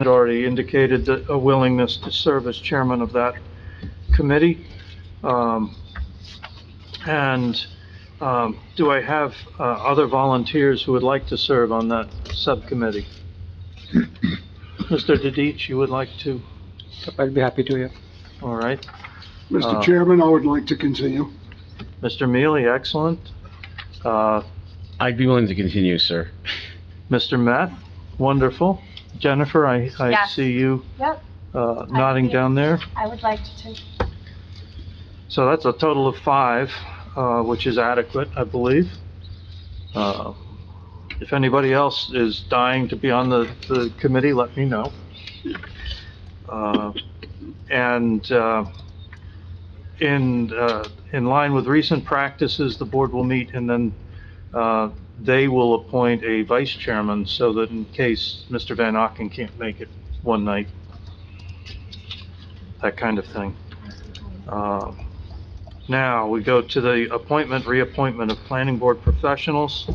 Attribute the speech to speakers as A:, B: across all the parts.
A: had already indicated that a willingness to serve as chairman of that committee. And do I have other volunteers who would like to serve on that subcommittee? Mr. Didich, you would like to?
B: I'd be happy to, yeah.
A: All right.
C: Mr. Chairman, I would like to continue.
A: Mr. Mealy, excellent.
D: I'd be willing to continue, sir.
A: Mr. Meth, wonderful. Jennifer, I
E: Yes.
A: see you
E: Yep,
A: nodding down there.
E: I would like to.
A: So that's a total of 5, which is adequate, I believe. If anybody else is dying to be on the committee, let me know. And in line with recent practices, the board will meet and then they will appoint a vice chairman so that in case Mr. Van Auken can't make it one night, that kind of thing. Now, we go to the appointment, reappointment of planning board professionals.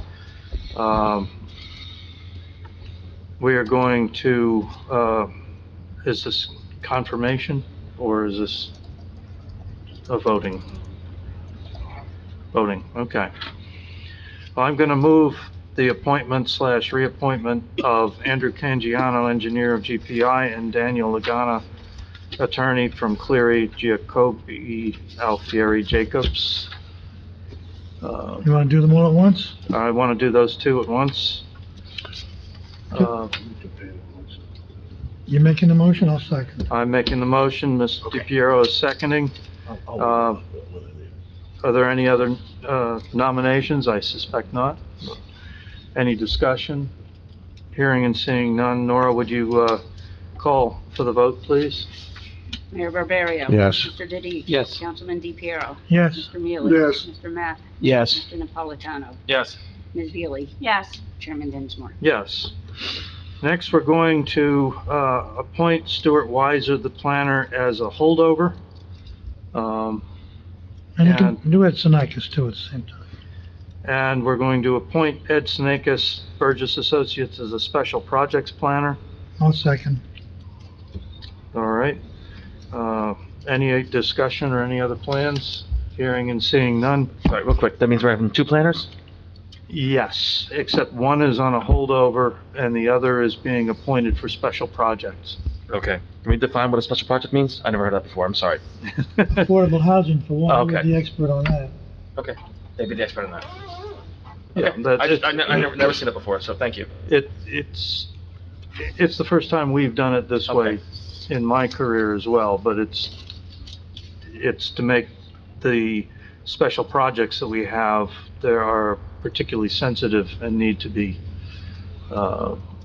A: We are going to, is this confirmation or is this a voting? Voting, okay. Well, I'm going to move the appointment/reappointment of Andrew Cangiano, engineer of GPI, and Daniel Lagana, attorney from Cleary, Giacobbe, Alfieri, Jacobs.
F: You want to do them all at once?
A: I want to do those 2 at once.
F: You're making the motion, I'll second.
A: I'm making the motion, Mr. DiPiero is seconding. Are there any other nominations? I suspect not. Any discussion? Hearing and seeing none. Nora, would you call for the vote, please?
E: Mayor Barbario.
D: Yes.
E: Mr. Diddy.
B: Yes.
E: Councilman DePiero.
F: Yes,
E: Mr. Mealy.
C: Yes.
E: Mr. Matt.
D: Yes.
E: Mr. Napolitano.
D: Yes.
E: Ms. Beely. Yes. Chairman Dinsmore.
A: Yes. Next, we're going to appoint Stuart Weiser, the planner, as a holdover.
F: and you can do Ed Sinakis too at the same time.
A: And we're going to appoint Ed Snakis, Burgess Associates, as a special projects planner.
F: I'll second.
A: All right. Any discussion or any other plans? Hearing and seeing none.
D: Sorry, real quick, that means we're having 2 planners?
A: Yes, except one is on a holdover and the other is being appointed for special projects.
D: Okay. Can we define what a special project means? I never heard that before, I'm sorry.
F: Affordable housing for one,
D: Okay.
F: you're the expert on that.
D: Okay. They'd be the expert on that.
A: Yeah,
D: Okay.
A: that-
D: I never seen it before, so thank you.
A: It's the first time we've done it this way in my career as well, but it's to make the special projects that we have, there are particularly sensitive and need to be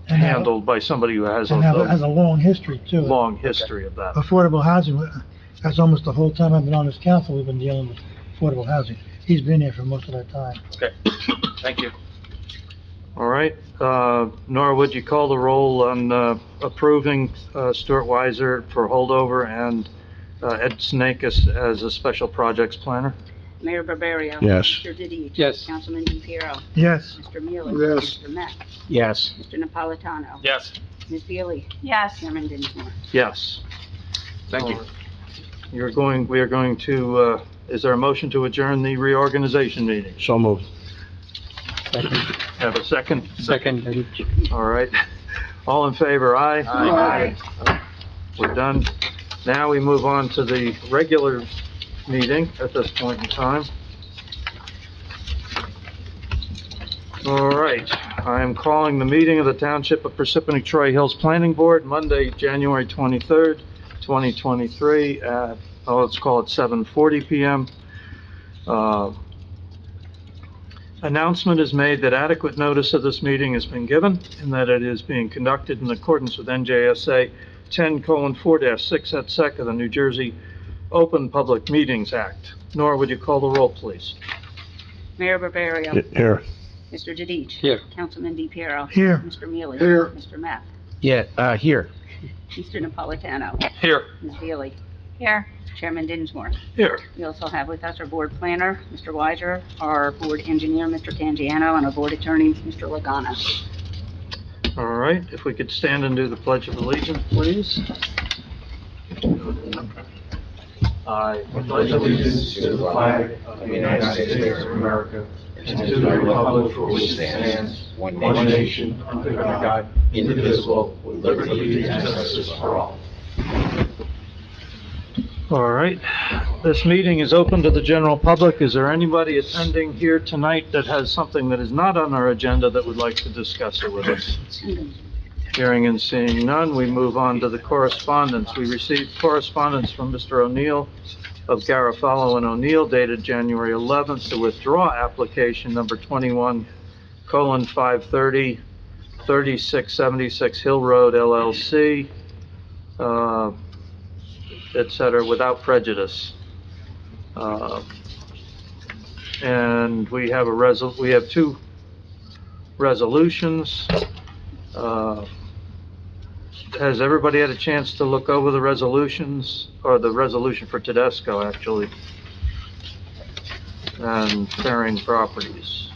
A: handled by somebody who has
F: And has
A: a
F: a long history too.
A: long history of that.
F: Affordable housing, that's almost the whole time I've been on this council, we've been dealing with affordable housing. He's been here for most of that time.
D: Okay. Thank you.
A: All right, Nora, would you call the roll on approving Stuart Weiser for holdover and Ed Snakis as a special projects planner?
E: Mayor Barbario.
D: Yes.
E: Mr. Diddy.
B: Yes.
E: Councilman DePiero.
F: Yes,
E: Mr. Mealy.
C: Yes.
E: Mr. Matt.
D: Yes.
E: Mr. Napolitano.
D: Yes.
E: Ms. Beely. Yes. Chairman Dinsmore.
A: Yes.
D: Thank you.
A: We are going to, is there a motion to adjourn the reorganization meeting?
D: So moved.
A: Have a second?
B: Second.
A: All right. All in favor, aye?
C: Aye.
A: We're done. Now we move on to the regular meeting at this point in time. All right, I am calling the meeting of the Township of Parsippany-Troy Hills Planning Board, Monday, January 23rd, 2023, at, let's call it 7:40 PM. Announcement is made that adequate notice of this meeting has been given and that it is being conducted in accordance with NJSA 10:4-6 et sec of the New Jersey Open Public Meetings Act. Nora, would you call the roll, please?
E: Mayor Barbario.
D: Here.
E: Mr. Diddy.
B: Here.
E: Councilman DePiero.
F: here,
E: Mr. Mealy.
C: Here.
E: Mr. Matt.
D: Yeah, here.
E: Mr. Napolitano.
D: Here.
E: Ms. Beely. Here. Chairman Dinsmore.
A: Here.
E: We also have with us our board planner, Mr. Weiser, our board engineer, Mr. Cangiano, and our board attorney, Mr. Lagana.
A: All right, if we could stand and do the Pledge of Allegiance, please. I pledge allegiance to the flag of the United States of America and to the republic for which it stands, one nation, under God, indivisible, with liberty and justice for all. All right, this meeting is open to the general public. Is there anybody attending here tonight that has something that is not on our agenda that would like to discuss it with us? Hearing and seeing none, we move on to the correspondence. We received correspondence from Mr. O'Neill of Garofalo and O'Neill dated January 11th to withdraw application number 21:530, 3676 Hill Road LLC, et cetera, without prejudice. And we have we have two resolutions. Has everybody had a chance to look over the resolutions, or the resolution for Tedesco, actually, and Faring Properties?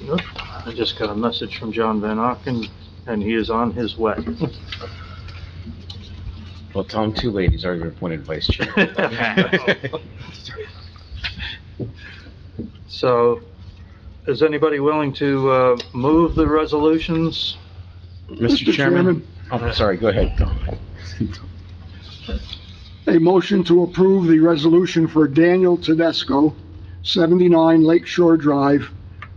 A: Nope. I just got a message from John Van Auken, and he is on his way.
G: Well, tell him two ladies are your appointed vice chair.
A: So, is anybody willing to move the resolutions?
G: Mr. Chairman? Oh, sorry, go ahead.
C: A motion to approve the resolution for Daniel Tedesco, 79 Lakeshore Drive,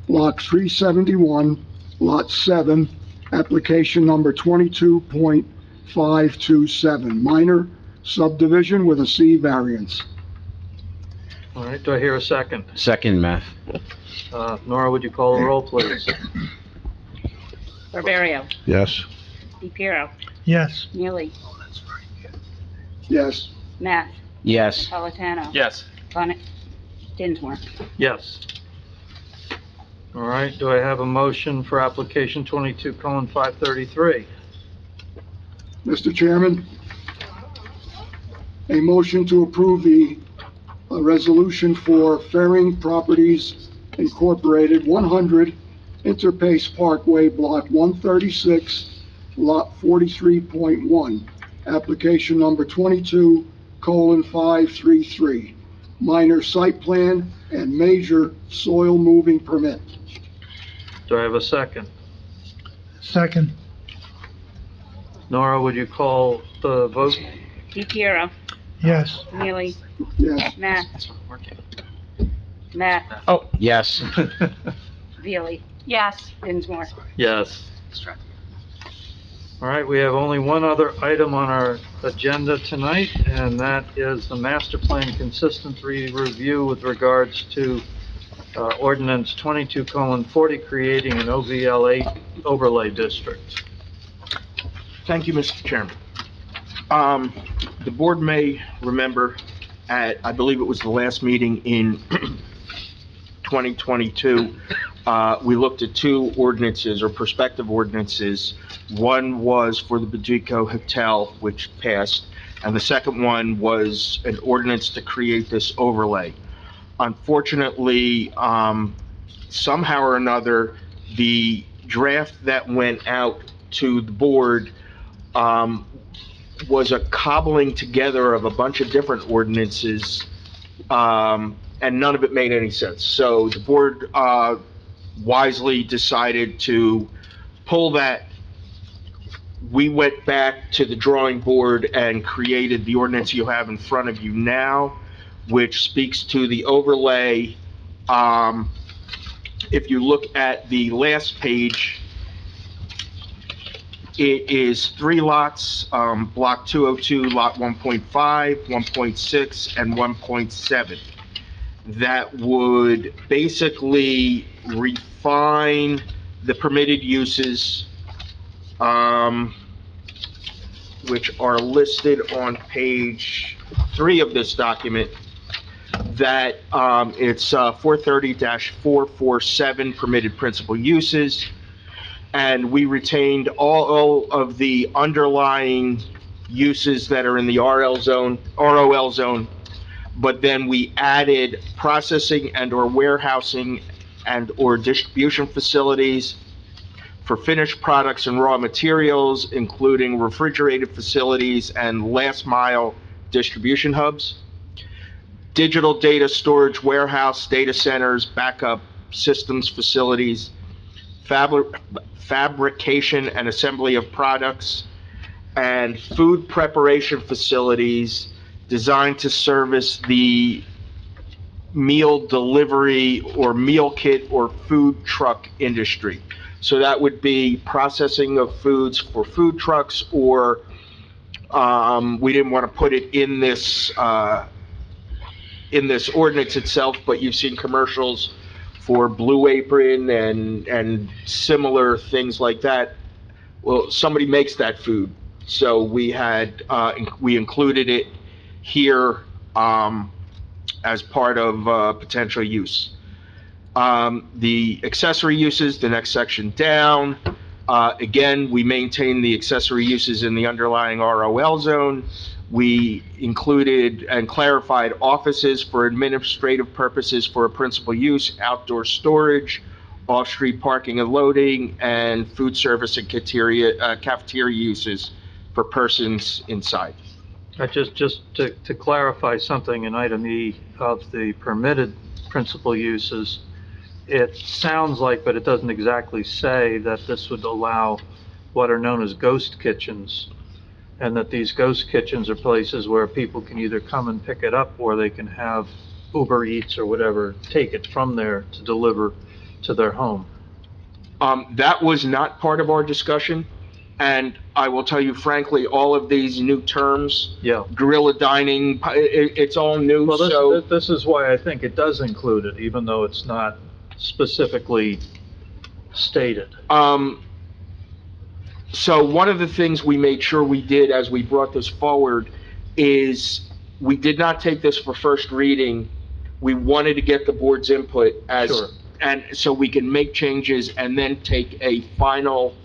C: Block 371, Lot 7, application number 22.527, minor subdivision with a C variance.
A: All right, do I hear a second?
G: Second, Matt.
A: Nora, would you call the roll, please?
E: Barbario,
G: Yes.
E: DePiero,
F: Yes.
E: Neely,
C: Yes.
E: Matt,
G: Yes.
E: Napolitano.
D: Yes.
E: Dinsmore.
A: Yes. All right, do I have a motion for application 22:533?
C: Mr. Chairman, a motion to approve the resolution for Faring Properties Incorporated, 100 Interpace Parkway, Block 136, Lot 43.1, application number 22:533, minor site plan and major soil moving permit.
A: Do I have a second?
F: Second.
A: Nora, would you call the vote?
E: DePiero,
F: Yes.
E: Neely,
C: Yes.
E: Matt,
D: That's not working.
E: Matt,
G: Oh, yes.
E: Veely. Yes. Dinsmore.
A: Yes. All right, we have only one other item on our agenda tonight, and that is the master plan consistency review with regards to ordinance 22:40, creating an OVL8 overlay district.
H: Thank you, Mr. Chairman. The board may remember at, I believe it was the last meeting in 2022, we looked at two ordinances or prospective ordinances. One was for the Bajiko Hotel, which passed, and the second one was an ordinance to create this overlay. Unfortunately, somehow or another, the draft that went out to the board was a cobbling together of a bunch of different ordinances, and none of it made any sense. So the board wisely decided to pull that. We went back to the drawing board and created the ordinance you have in front of you now, which speaks to the overlay. If you look at the last page, it is 3 lots, Block 202, Lot 1.5, 1.6, and 1.7. That would basically refine the permitted uses, which are listed on page 3 of this document. That it's 430-447 permitted principal uses, and we retained all of the underlying uses that are in the ROL zone, but then we added processing and/or warehousing and/or distribution facilities for finished products and raw materials, including refrigerated facilities and last mile distribution hubs, digital data storage warehouse, data centers, backup systems facilities, fabrication and assembly of products, and food preparation facilities designed to service the meal delivery or meal kit or food truck industry. So that would be processing of foods for food trucks, or we didn't want to put it in this ordinance itself, but you've seen commercials for Blue Apron and similar things like that. Well, somebody makes that food, so we included it here as part of potential use. The accessory uses, the next section down, again, we maintain the accessory uses in the underlying ROL zone. We included and clarified offices for administrative purposes for a principal use, outdoor storage, off-street parking and loading, and food service and cafeteria uses for persons inside.
A: Just to clarify something in item E of the permitted principal uses, it sounds like, but it doesn't exactly say, that this would allow what are known as ghost kitchens, and that these ghost kitchens are places where people can either come and pick it up, or they can have Uber Eats or whatever take it from there to deliver to their home.
H: That was not part of our discussion, and I will tell you frankly, all of these new terms,
A: Yeah.
H: guerrilla dining, it's all new,
A: Well,
H: so.
A: this is why I think it does include it, even though it's not specifically stated.
H: So one of the things we made sure we did as we brought this forward is we did not take this for first reading. We wanted to get the board's input
A: Sure.
H: and so we can make changes and then take a final,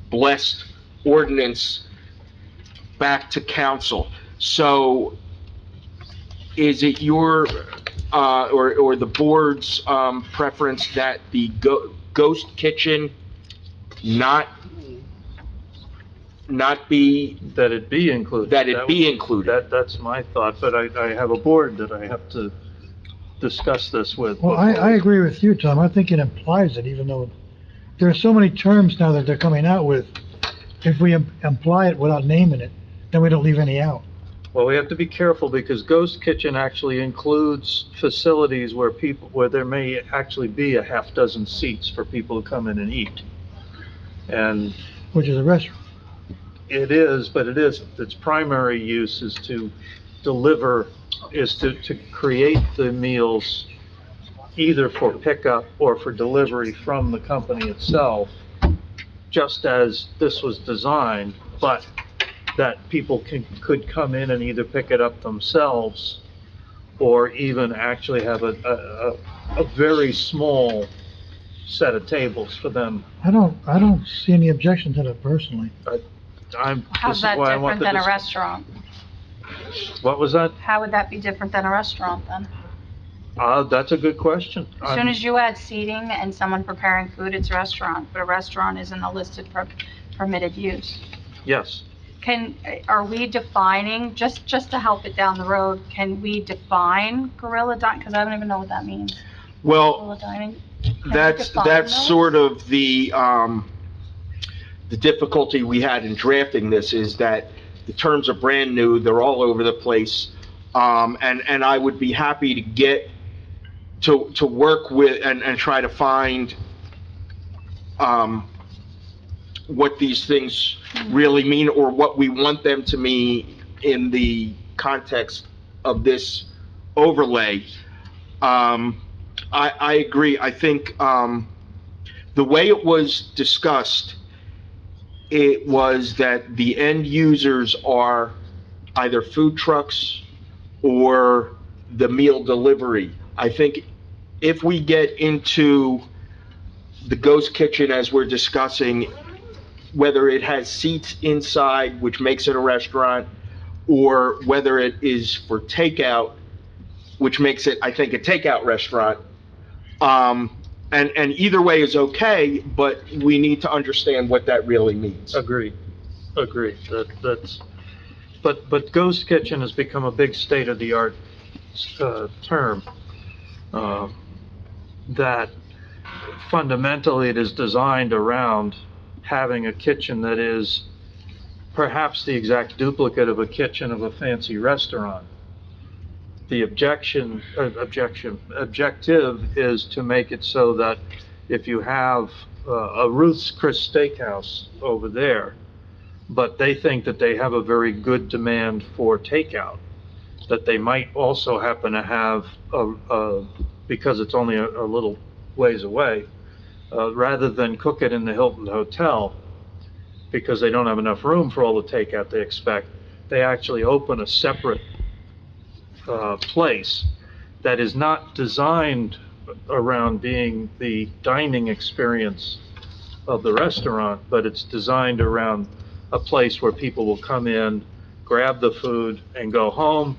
H: blessed ordinance back to council. So is it your, or the board's, preference that the ghost kitchen not be,
A: That it be included.
H: that it be included?
A: That's my thought, but I have a board that I have to discuss this with.
F: Well, I agree with you, Tom. I think it implies it, even though there are so many terms now that they're coming out with. If we imply it without naming it, then we don't leave any out.
A: Well, we have to be careful, because ghost kitchen actually includes facilities where there may actually be a half dozen seats for people to come in and eat. And
F: Which is a restaurant.
A: it is, but it isn't. Its primary use is to deliver, is to create the meals either for pickup or for delivery from the company itself, just as this was designed, but that people could come in and either pick it up themselves, or even actually have a very small set of tables for them.
F: I don't see any objection to that personally.
A: This
E: How's
A: is
E: that
A: why I want
E: different
A: the
E: than a restaurant?
A: What was that?
E: How would that be different than a restaurant then?
A: That's a good question.
E: As soon as you add seating and someone preparing food, it's a restaurant, but a restaurant isn't a listed permitted use.
A: Yes.
E: Are we defining, just to help it down the road, can we define guerrilla dining? Because I don't even know what that means.
H: Well,
E: Guerrilla dining? Can we
H: that's
E: define those?
H: sort of the difficulty we had in drafting this, is that the terms are brand new, they're all over the place. And I would be happy to get to work with and try to find what these things really mean, or what we want them to mean in the context of this overlay. I agree. I think the way it was discussed, it was that the end users are either food trucks or the meal delivery. I think if we get into the ghost kitchen as we're discussing, whether it has seats inside, which makes it a restaurant, or whether it is for takeout, which makes it, I think, a takeout restaurant. And either way is okay, but we need to understand what that really means.
A: Agreed. But ghost kitchen has become a big state-of-the-art, term, that fundamentally it is designed around having a kitchen that is perhaps the exact duplicate of a kitchen of a fancy restaurant. The objective is to make it so that if you have a Ruth's Chris Steakhouse over there, but they think that they have a very good demand for takeout, that they might also happen to have, because it's only a little ways away, rather than cook it in the Hilton Hotel, because they don't have enough room for all the takeout they expect, they actually open a separate place that is not designed around being the dining experience of the restaurant, but it's designed around a place where people will come in, grab the food, and go home,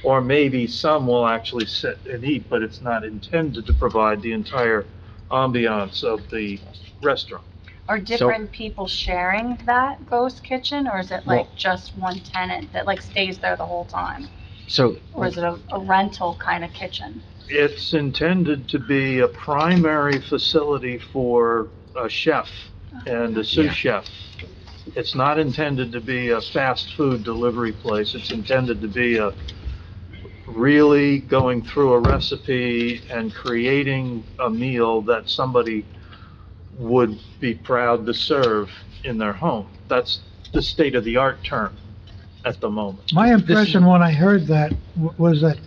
A: or maybe some will actually sit and eat, but it's not intended to provide the entire ambiance of the restaurant.
E: Are different people sharing that ghost kitchen, or is it like just one tenant that like stays there the whole time?
G: So,
E: Or is it a rental kind of kitchen?
A: It's intended to be a primary facility for a chef and a sous chef. It's not intended to be a fast food delivery place. It's intended to be a really going through a recipe and creating a meal that somebody would be proud to serve in their home. That's the state-of-the-art term at the moment.
F: My impression when I heard that was that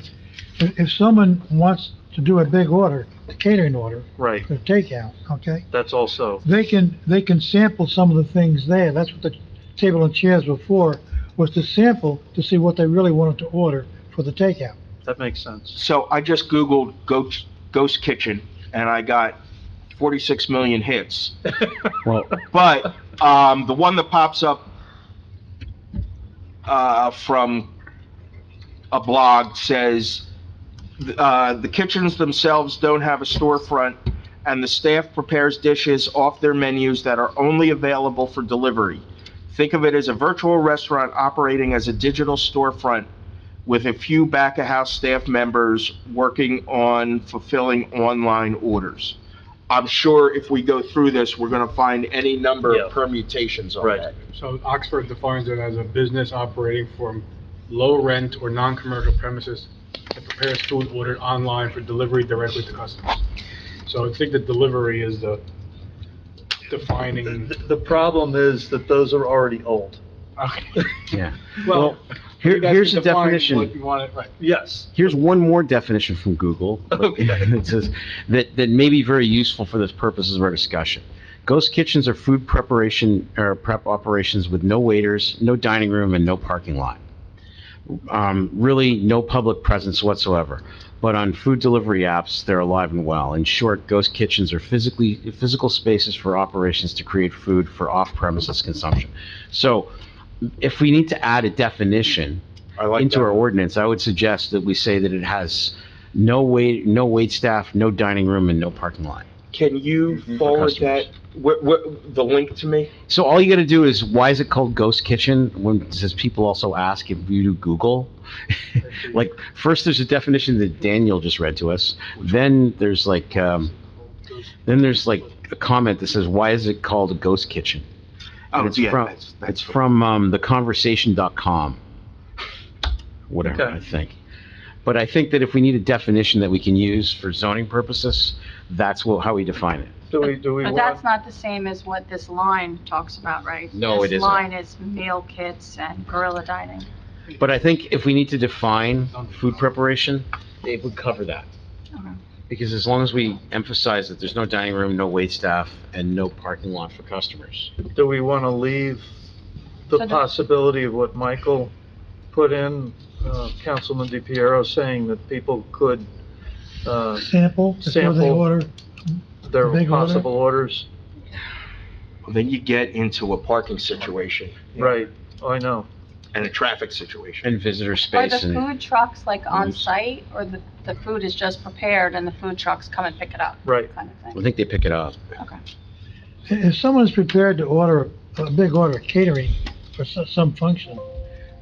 F: if someone wants to do a big order, a catering order,
A: Right,
F: for takeout, okay,
A: that's also,
F: they can sample some of the things there. That's what the table and chairs were for, was to sample to see what they really wanted to order for the takeout.
A: that makes sense.
H: So I just Googled ghost kitchen, and I got 46 million hits.
G: well,
H: But the one that pops up from a blog says the kitchens themselves don't have a storefront, and the staff prepares dishes off their menus that are only available for delivery. Think of it as a virtual restaurant operating as a digital storefront with a few back-of-house staff members working on fulfilling online orders. I'm sure if we go through this, we're gonna find any number of permutations on
A: Right.
H: that.
I: So Oxford defines it as a business operating from low rent or non-commercial premises that prepares food ordered online for delivery directly to customers. So I think the delivery is the defining.
A: The problem is that those are already old.
I: Okay.
G: yeah.
I: Well,
G: Here's the definition.
I: What you want it, right.
A: Yes.
G: Here's one more definition from Google. It says that may be very useful for the purposes of our discussion. Ghost kitchens are food preparation or prep operations with no waiters, no dining room, and no parking lot. Really, no public presence whatsoever. But on food delivery apps, they're alive and well. In short, ghost kitchens are physical spaces for operations to create food for off-premises consumption. So, if we need to add a definition into our ordinance, I would suggest that we say that it has no wait staff, no dining room, and no parking lot.
H: Can you forward that, the link to me?
G: So all you gotta do is, why is it called Ghost Kitchen? When it says people also ask if you do Google. Like, first there's a definition that Daniel just read to us. Then there's like a comment that says, why is it called a Ghost Kitchen? And it's from theconversation.com. Whatever,
A: Okay.
G: I think. But I think that if we need a definition that we can use for zoning purposes, that's how we define it.
A: Do we
E: But
A: want?
E: that's not the same as what this line talks about, right?
G: No, it
E: This
G: isn't.
E: line is meal kits and gorilla dining.
G: But I think if we need to define food preparation, it would cover that.
E: Okay.
G: Because as long as we emphasize that there's no dining room, no waitstaff, and no parking lot for customers.
A: Do we want to leave the
E: So the-
A: possibility of what Michael put in, Councilman DiPiero, saying that people could,
F: Sample before they
A: Sample.
F: order.
A: their
F: Big order?
A: possible orders?
H: Then you get into a parking situation.
A: Right, I know.
H: and a traffic situation.
G: And visitor
E: Are
G: space
E: the
G: and,
E: food trucks like on
G: Use.
E: site, or the food is just prepared and the food trucks come and pick it up?
A: Right.
E: Kind of
G: I
E: thing?
G: think they pick it up.
E: Okay.
F: If someone's prepared to order a big order of catering for some function,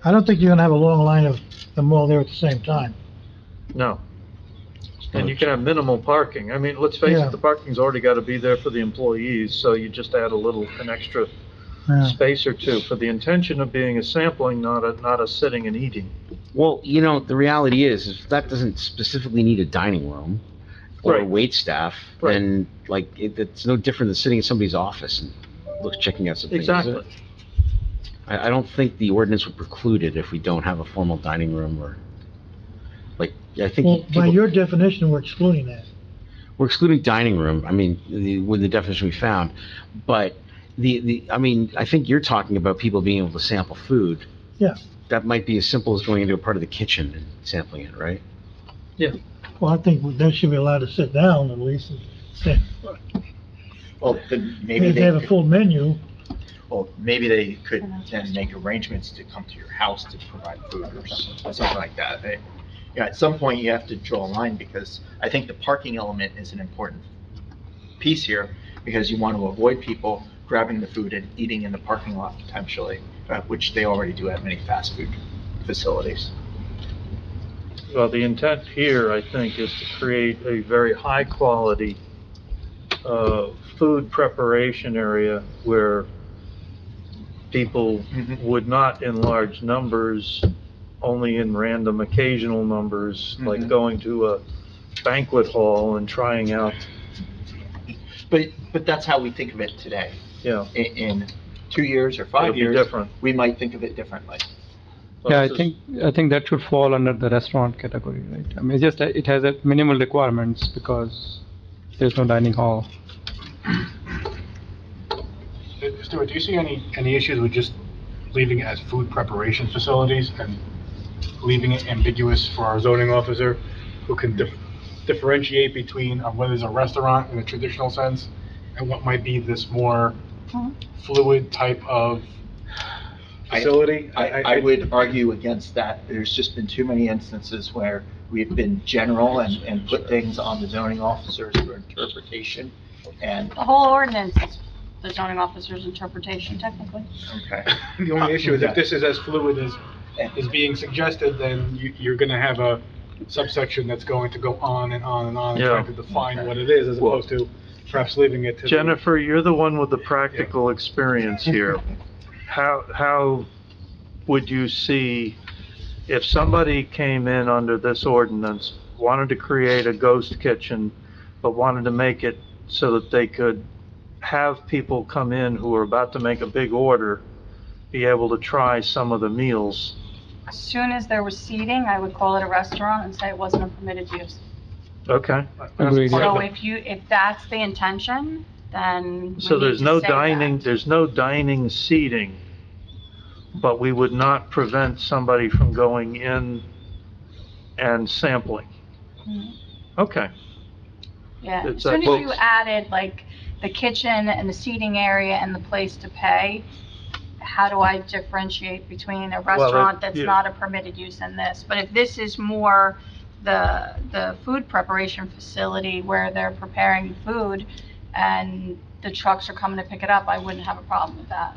F: I don't think you're gonna have a long line of them all there at the same time.
A: No. And you can have minimal parking. I mean, let's face
F: Yeah.
A: it, the parking's already got to be there for the employees, so you just add an extra
F: Yeah.
A: space or two for the intention of being a sampling, not a sitting and eating.
G: Well, the reality is that doesn't specifically need a dining room or
A: Right.
G: wait staff,
A: Right.
G: then, like, it's no different than sitting in somebody's office and checking out something, is it?
A: Exactly.
G: I don't think the ordinance would preclude it if we don't have a formal dining room or, like, I think
F: Well, by
G: people,
F: your definition, we're excluding that.
G: we're excluding dining room, I mean, with the definition we found, but I mean, I think you're talking about people being able to sample food.
F: Yeah.
G: That might be as simple as going into a part of the kitchen and sampling it, right?
F: Well, I think they should be allowed to sit down at least and say,
J: Well, then maybe
F: if they
J: they
F: have a
J: could,
F: full menu.
J: well, maybe they could then make arrangements to come to your house to provide food or something like that. Yeah, at some point you have to draw a line because I think the parking element is an important piece here because you want to avoid people grabbing the food and eating in the parking lot potentially, which they already do at many fast food facilities.
A: Well, the intent here, I think, is to create a very high-quality, food preparation area where people
J: Mhm.
A: would not in large numbers, only in random occasional numbers, like
J: Mhm.
A: going to a banquet hall and trying out,
J: But that's how we think of it today.
A: yeah,
J: In 2 years or
A: it'll
J: 5
A: be
J: years,
A: different.
J: we might think of it differently.
B: Yeah, I
A: This is-
B: think that should fall under the restaurant category, right? I mean, it's just that it has a minimal requirements because there's no dining hall.
I: Stuart, do you see any issues with just leaving it as food preparation facilities and leaving it ambiguous for our zoning officer who can differentiate between whether it's a restaurant in a traditional sense and what might be this more fluid type of facility?
J: I would argue against that. There's just been too many instances where we've been general and put things on the zoning officers for interpretation. And,
E: The whole ordinance is the zoning officer's interpretation technically.
J: okay.
I: The only issue is if this is as fluid as is being suggested, then you're gonna have a subsection that's going to go on and on and on and
A: Yeah.
I: trying to define what it is as opposed to perhaps leaving it to the.
A: Jennifer, you're the one with the practical experience here. How would you see, if somebody came in under this ordinance, wanted to create a ghost kitchen, but wanted to make it so that they could have people come in who are about to make a big order, be able to try some of the meals?
E: As soon as there was seating, I would call it a restaurant and say it wasn't a permitted use.
A: Okay,
B: Agreed.
E: So if that's the intention, then
A: so
E: we need
A: there's
E: to
A: no
E: say
A: dining,
E: that.
A: there's no dining seating, but we would not prevent somebody from going in and sampling.
E: Mhm.
A: Okay.
E: Yeah, as
A: It's
E: soon as
A: that-
E: you added like the kitchen and the seating area and the place to pay, how do I differentiate between a restaurant that's
A: yeah.
E: not a permitted use and this? But if this is more the food preparation facility where they're preparing food and the trucks are coming to pick it up, I wouldn't have a problem with that.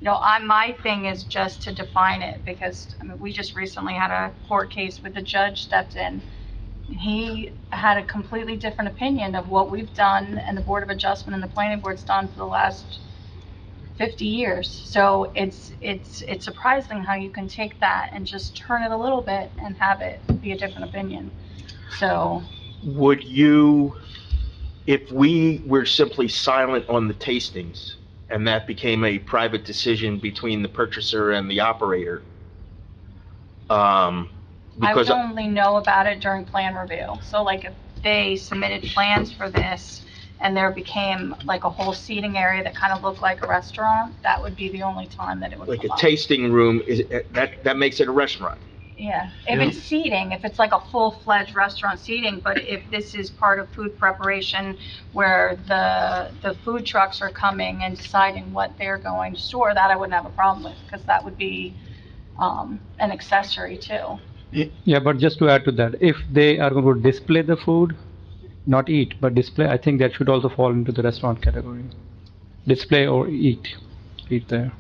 E: My thing is just to define it because, I mean, we just recently had a court case where the judge stepped in. He had a completely different opinion of what we've done and the Board of Adjustment and the Planning Board's done for the last 50 years. So it's surprising how you can take that and just turn it a little bit and have it be a different opinion. So,
H: Would you, if we were simply silent on the tastings and that became a private decision between the purchaser and the operator,
E: I
H: because
E: would only know about it during plan review. So like if they submitted plans for this and there became like a whole seating area that kind of looked like a restaurant, that would be the only time that it would
H: like
E: come
H: a
E: up.
H: tasting room, that makes it a restaurant.
E: Yeah, if it's seating, if it's like a full-fledged restaurant seating, but if this is part of food preparation where the food trucks are coming and deciding what they're going to store, that I wouldn't have a problem with, because that would be an accessory too.
B: Yeah, but just to add to that, if they are going to display the food, not eat, but display, I think that should also fall into the restaurant category. Display or eat there.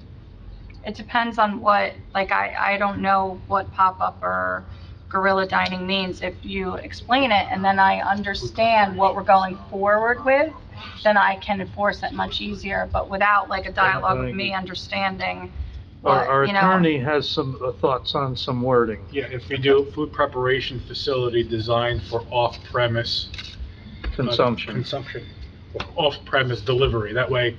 E: It depends on what, like, I don't know what pop-up or guerrilla dining means. If you explain it and then I understand what we're going forward with, then I can enforce it much easier, but without like a dialogue with me understanding
A: Our
E: what, you know.
A: attorney has some thoughts on some wording.
I: Yeah, if we do food preparation facility designed for off-premise
A: Consumption.
I: Off-premise delivery. That way,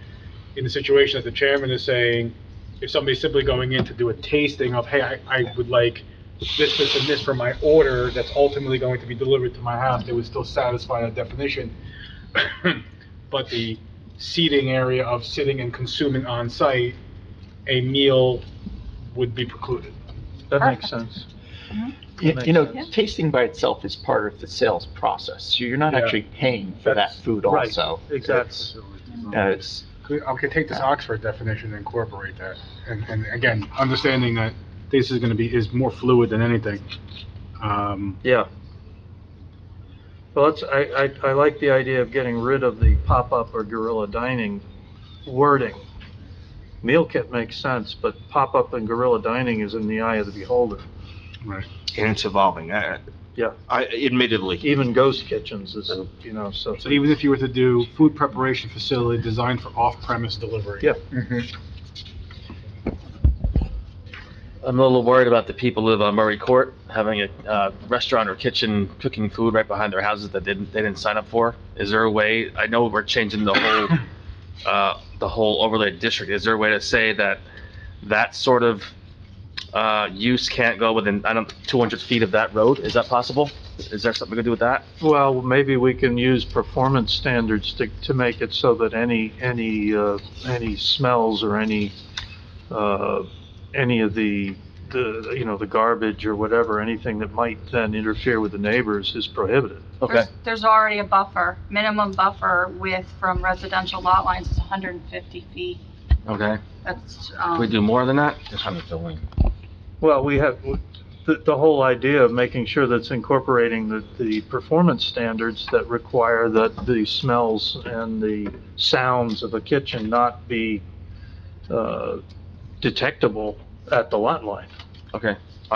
I: in the situation that the chairman is saying, if somebody's simply going in to do a tasting of, hey, I would like this, this, and this for my order that's ultimately going to be delivered to my house, they would still satisfy that definition. But the seating area of sitting and consuming on site, a meal would be precluded.
A: That makes sense.
J: You know,
E: Yeah.
J: tasting by itself is part of the sales process, so you're not
I: Yeah.
J: actually paying for that
A: That's
J: food
A: right.
J: also.
A: Exactly.
J: It's,
I: I could take this Oxford definition and incorporate that. And again, understanding that this is gonna be, is more fluid than anything.
A: Yeah. Well, I like the idea of getting rid of the pop-up or guerrilla dining wording. Meal kit makes sense, but pop-up and guerrilla dining is in the eye of the beholder.
I: Right.
H: And it's evolving.
A: Yeah.
H: Admittedly.
A: Even ghost kitchens is, you know, so.
I: So even if you were to do food preparation facility designed for off-premise delivery.
A: Yeah.
D: I'm a little worried about the people who live on Murray Court, having a restaurant or kitchen cooking food right behind their houses that they didn't sign up for. Is there a way, I know we're changing the whole overlay district. Is there a way to say that that sort of use can't go within, 200 feet of that road? Is that possible? Is there something we can do with that?
A: Well, maybe we can use performance standards to make it so that any smells or any of the, you know, the garbage or whatever, anything that might then interfere with the neighbors is prohibited.
D: Okay.
E: There's already a buffer, minimum buffer width from residential lot lines is 150 feet.
D: Okay.
E: That's,
D: Can we do more than that?
A: Well, we have, the whole idea of making sure that's incorporating the performance standards that require that the smells and the sounds of a kitchen not be detectable at the lot line.
D: Okay.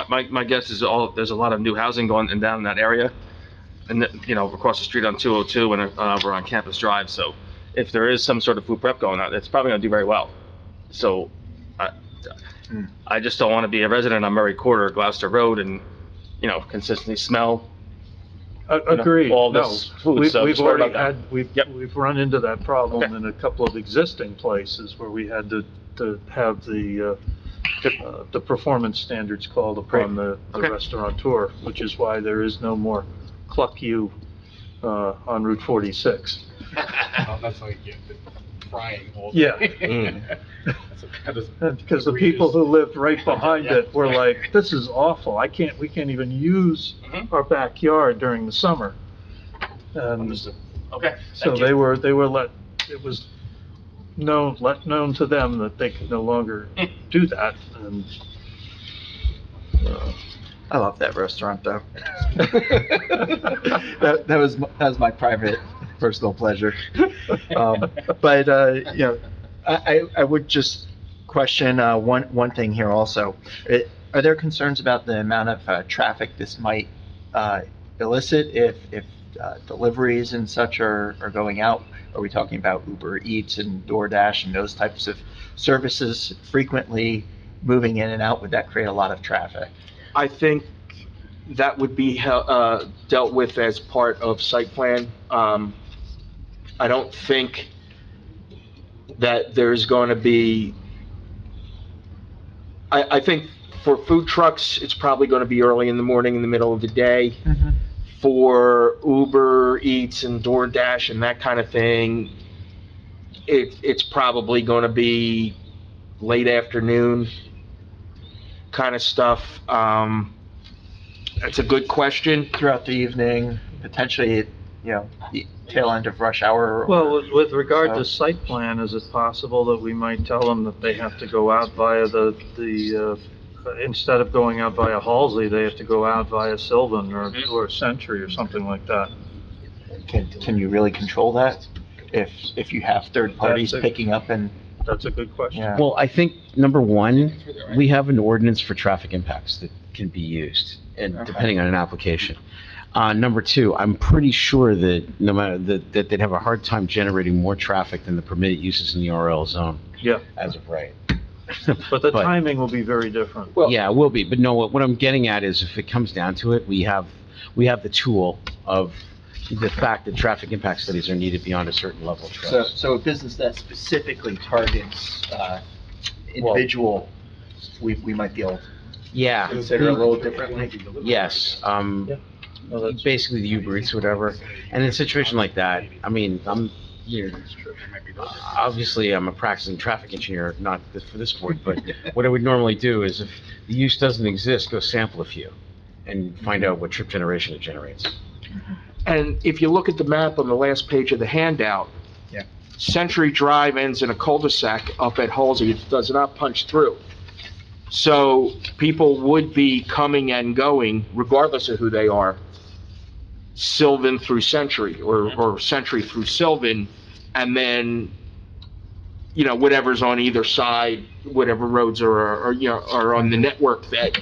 D: My guess is there's a lot of new housing going and down in that area. And, you know, across the street on 202 and over on Campus Drive. So if there is some sort of food prep going on, it's probably gonna do very well. So I just don't want to be a resident on Murray Court or Gloucester Road and, you know, consistently smell
A: Agreed.
D: all
A: No,
D: this food, so
A: we've
D: just worry
A: already
D: about
A: had,
D: Yep.
A: we've run into that problem
D: Okay.
A: in a couple of existing places where we had to have the performance standards called upon the
D: Okay.
A: restaurateur, which is why there is no more Cluck You on Route 46.
I: That's like, yeah, frying all
A: Yeah.
I: day.
A: Because the people who lived right behind it were like, this is awful, we can't even use
D: Mhm.
A: our backyard during the summer. And
D: Okay.
A: so
D: Thank you.
A: they were it was known to them that they could no longer do that, and,
J: I love that restaurant though. That was my private, personal pleasure. But, you know, I would just question, one thing here also. Are there concerns about the amount of, traffic this might, elicit if deliveries and such are going out? Are we talking about Uber Eats and DoorDash and those types of services frequently moving in and out? Would that create a lot of traffic?
H: I think that would be dealt with as part of site plan. I don't think that there's going to be, I think for food trucks, it's probably going to be early in the morning, in the middle of the day. For Uber Eats and DoorDash and that kind of thing, it's probably going to be late afternoon kind of stuff. That's a good question.
J: Throughout the evening, potentially, you know, the tail end of rush hour?
A: well, with regard to
J: So-
A: site plan, is it possible that we might tell them that they have to go out via the instead of going out via Halsey, they have to go out via Sylvan or Century or something like that.
J: Can you really control that? If you have third parties
A: That's a-
J: picking up and,
A: That's a good question.
J: yeah.
G: Well, I think, number one, we have an ordinance for traffic impacts that can be used, and
J: Okay.
G: depending on an application. Number two, I'm pretty sure that no matter, that they'd have a hard time generating more traffic than the permitted uses in the RL zone.
J: As of right.
A: But the timing will be very different.
G: Yeah, it will be, but no, what I'm getting at is if it comes down to it, we have the tool of the fact that traffic impact studies are needed beyond a certain level of
J: So,
G: trust.
J: so a business that specifically targets, individual, we might be able to
G: Yeah.
J: consider a little differently.
G: Yes,
A: No, that's-
G: basically the Uber Eats or whatever. And in a situation like that, I mean, obviously, I'm a practicing traffic engineer, not for this board, but what I would normally do is if the use doesn't exist, go sample a few and find out what trip generation it generates.
H: And if you look at the map on the last page of the handout,
J: Yeah.
H: Century Drive ends in a cul-de-sac up at Halsey. It does not punch through. So people would be coming and going, regardless of who they are, Sylvan through Century, or Century through Sylvan, and then, you know, whatever's on either side, whatever roads are on the network that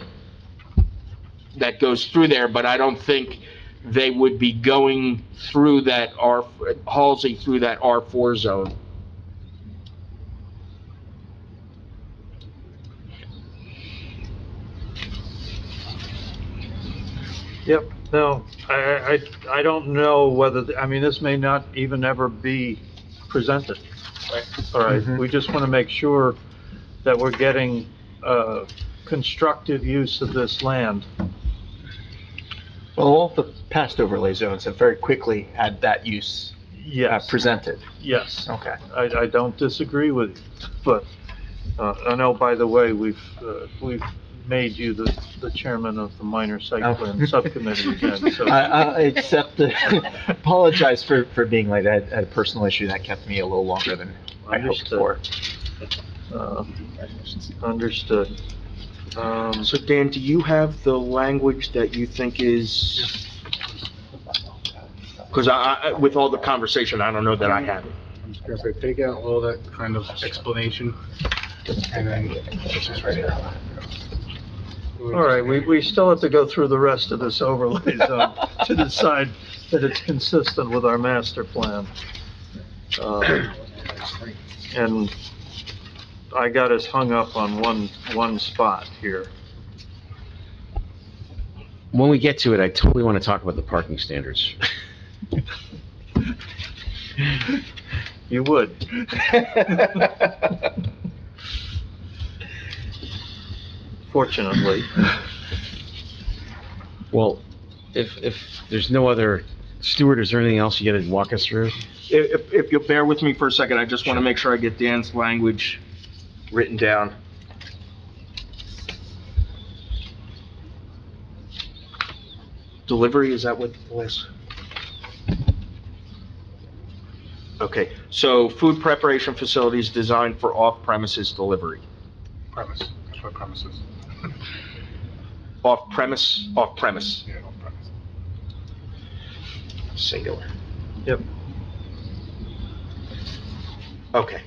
H: goes through there, but I don't think they would be going through that Halsey through that R4 zone.
A: Yep, no, I don't know whether, I mean, this may not even ever be presented. All right, we just want to make sure that we're getting constructive use of this land.
J: Well, all the past overlay zones have very quickly had that use
A: Yes,
J: presented.
A: yes,
J: Okay.
A: I don't disagree with you, but I know, by the way, we've made you the chairman of the minor site
J: Oh.
A: plan subcommittee again, so.
J: I accept apologize for being late. I had a personal issue that kept me a little longer than I hoped for.
A: Understood.
H: So Dan, do you have the language that you think is, because with all the conversation, I don't know that I have it.
I: I'm just gonna say, take out all that kind of explanation, and then just right here.
A: All right, we still have to go through the rest of this overlay zone to decide that it's consistent with our master plan. And I got us hung up on one spot here.
G: When we get to it, I totally want to talk about the parking standards.
A: You would. Fortunately.
G: Well, if there's no other, Stuart, is there anything else you gotta walk us through?
H: If you'll bear with me for a second, I just want to make sure I get Dan's language written down. Delivery, is that what the last? Okay, so food preparation facilities designed for off-premises delivery.
I: Premise, that's what premise is.
H: Off-premise, off-premise,
I: Yeah, off premise.
H: singular.
A: Yep.
H: Okay.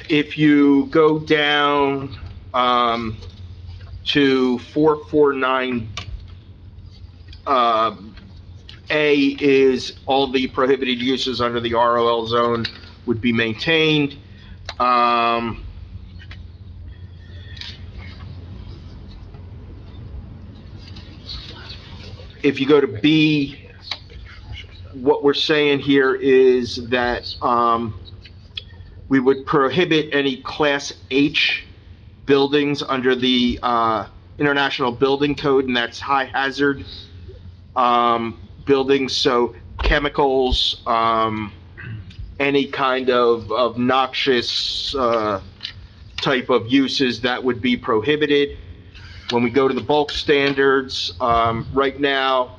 H: If you go down, to 449, A is all the prohibited uses under the ROL zone would be maintained. If you go to B, what we're saying here is that, we would prohibit any Class H buildings under the, International Building Code, and that's high hazard, buildings, so chemicals, any kind of noxious, type of uses that would be prohibited. When we go to the bulk standards, right now,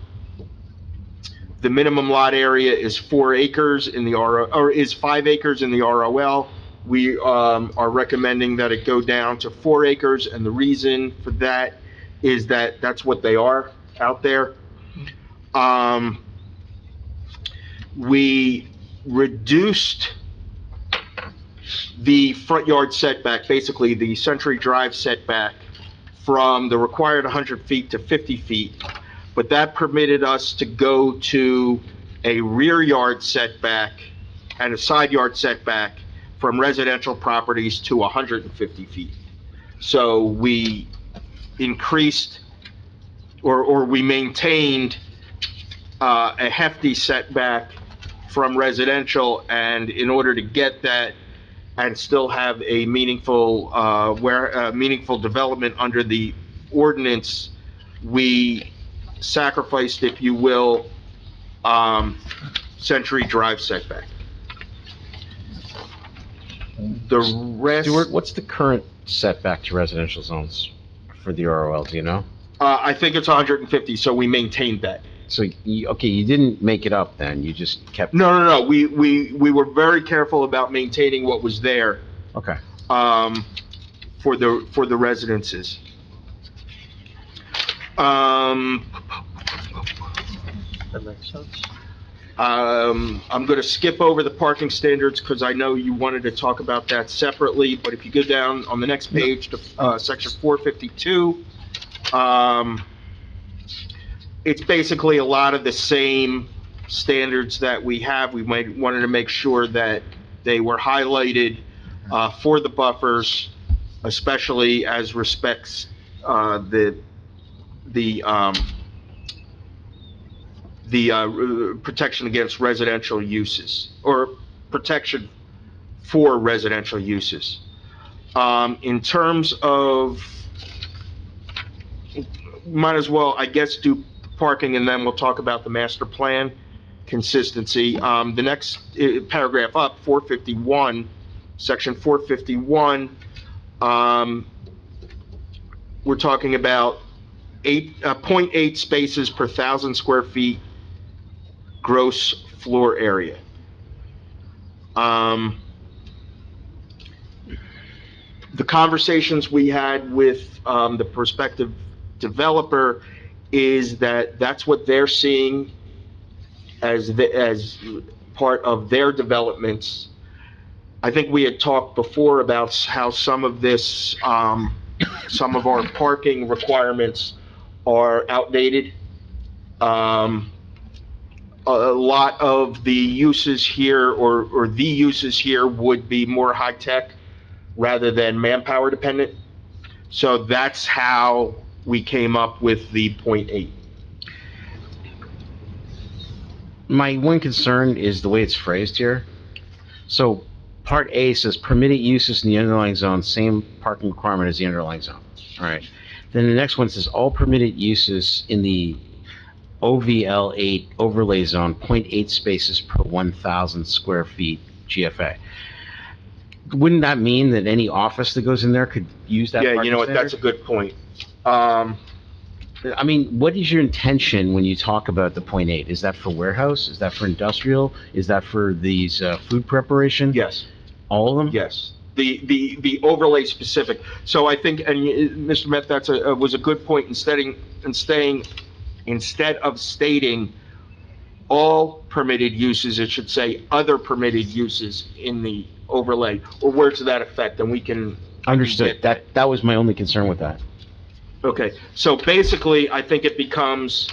H: the minimum lot area is 4 acres in the or is 5 acres in the ROL, We are recommending that it go down to 4 acres, and the reason for that is that that's what they are out there. We reduced the front yard setback, basically the Century Drive setback, from the required 100 feet to 50 feet, but that permitted us to go to a rear yard setback and a side yard setback from residential properties to 150 feet. So we increased, or we maintained a hefty setback from residential, and in order to get that and still have a meaningful, meaningful development under the ordinance, we sacrificed, if you will, Century Drive setback. The rest,
G: Stuart, what's the current setback to residential zones for the ROL, do you know?
H: I think it's 150, so we maintained that.
G: So, okay, you didn't make it up then, you just kept...
H: No, we were very careful about maintaining what was there,
G: Okay.
H: for the residences.
A: That makes sense.
H: I'm gonna skip over the parking standards, because I know you wanted to talk about that separately, but if you go down on the next page to, section 452, it's basically a lot of the same standards that we have. We wanted to make sure that they were highlighted, for the buffers, especially as respects, the protection against residential uses, or protection for residential uses. In terms of, might as well, I guess, do parking, and then we'll talk about the master plan consistency. The next paragraph up, 451, section 451, we're talking about 0.8 spaces per 1,000 square feet gross floor area. The conversations we had with the prospective developer is that that's what they're seeing as part of their developments. I think we had talked before about how some of this, some of our parking requirements are outdated. A lot of the uses here, or the uses here, would be more high-tech rather than manpower dependent. So that's how we came up with the 0.8.
G: My one concern is the way it's phrased here. So Part A says permitted uses in the underlying zone, same parking requirement as the underlying zone. All right. Then the next one says all permitted uses in the OVL 8 overlay zone, 0.8 spaces per 1,000 square feet GFA. Wouldn't that mean that any office that goes in there could use that?
H: Yeah, you know what,
G: standard?
H: that's a good point.
G: I mean, what is your intention when you talk about the 0.8? Is that for warehouse? Is that for industrial? Is that for these food preparation?
H: Yes.
G: All of them?
H: Yes. The overlay specific. So I think, and Mr. Met, was a good point instead of stating all permitted uses, it should say other permitted uses in the overlay, or words to that effect, and we can.
G: Understood. That was my only concern with that.
H: Okay, so basically, I think it becomes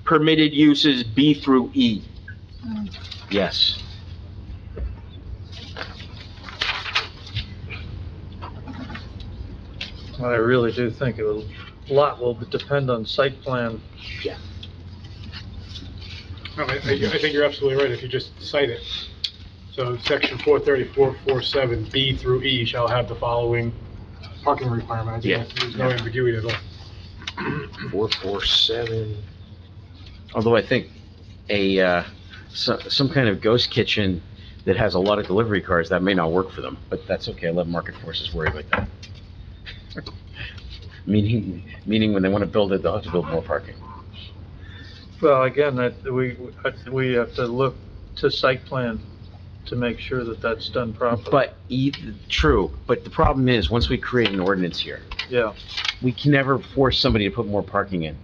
H: permitted uses B through E.
G: Yes.
A: I really do think a lot will depend on site plan.
I: No, I think you're absolutely right, if you just cite it. So section 43447, B through E shall have the following parking requirement. I think there's no ambiguity at all.
H: 447.
G: Although I think some kind of ghost kitchen that has a lot of delivery cars, that may not work for them, but that's okay. Let market forces worry about that. Meaning when they want to build it, they'll have to build more parking.
A: Well, again, we have to look to site plan to make sure that that's done properly.
G: But, true, but the problem is, once we create an ordinance here,
A: Yeah,
G: we can never force somebody to put more parking in.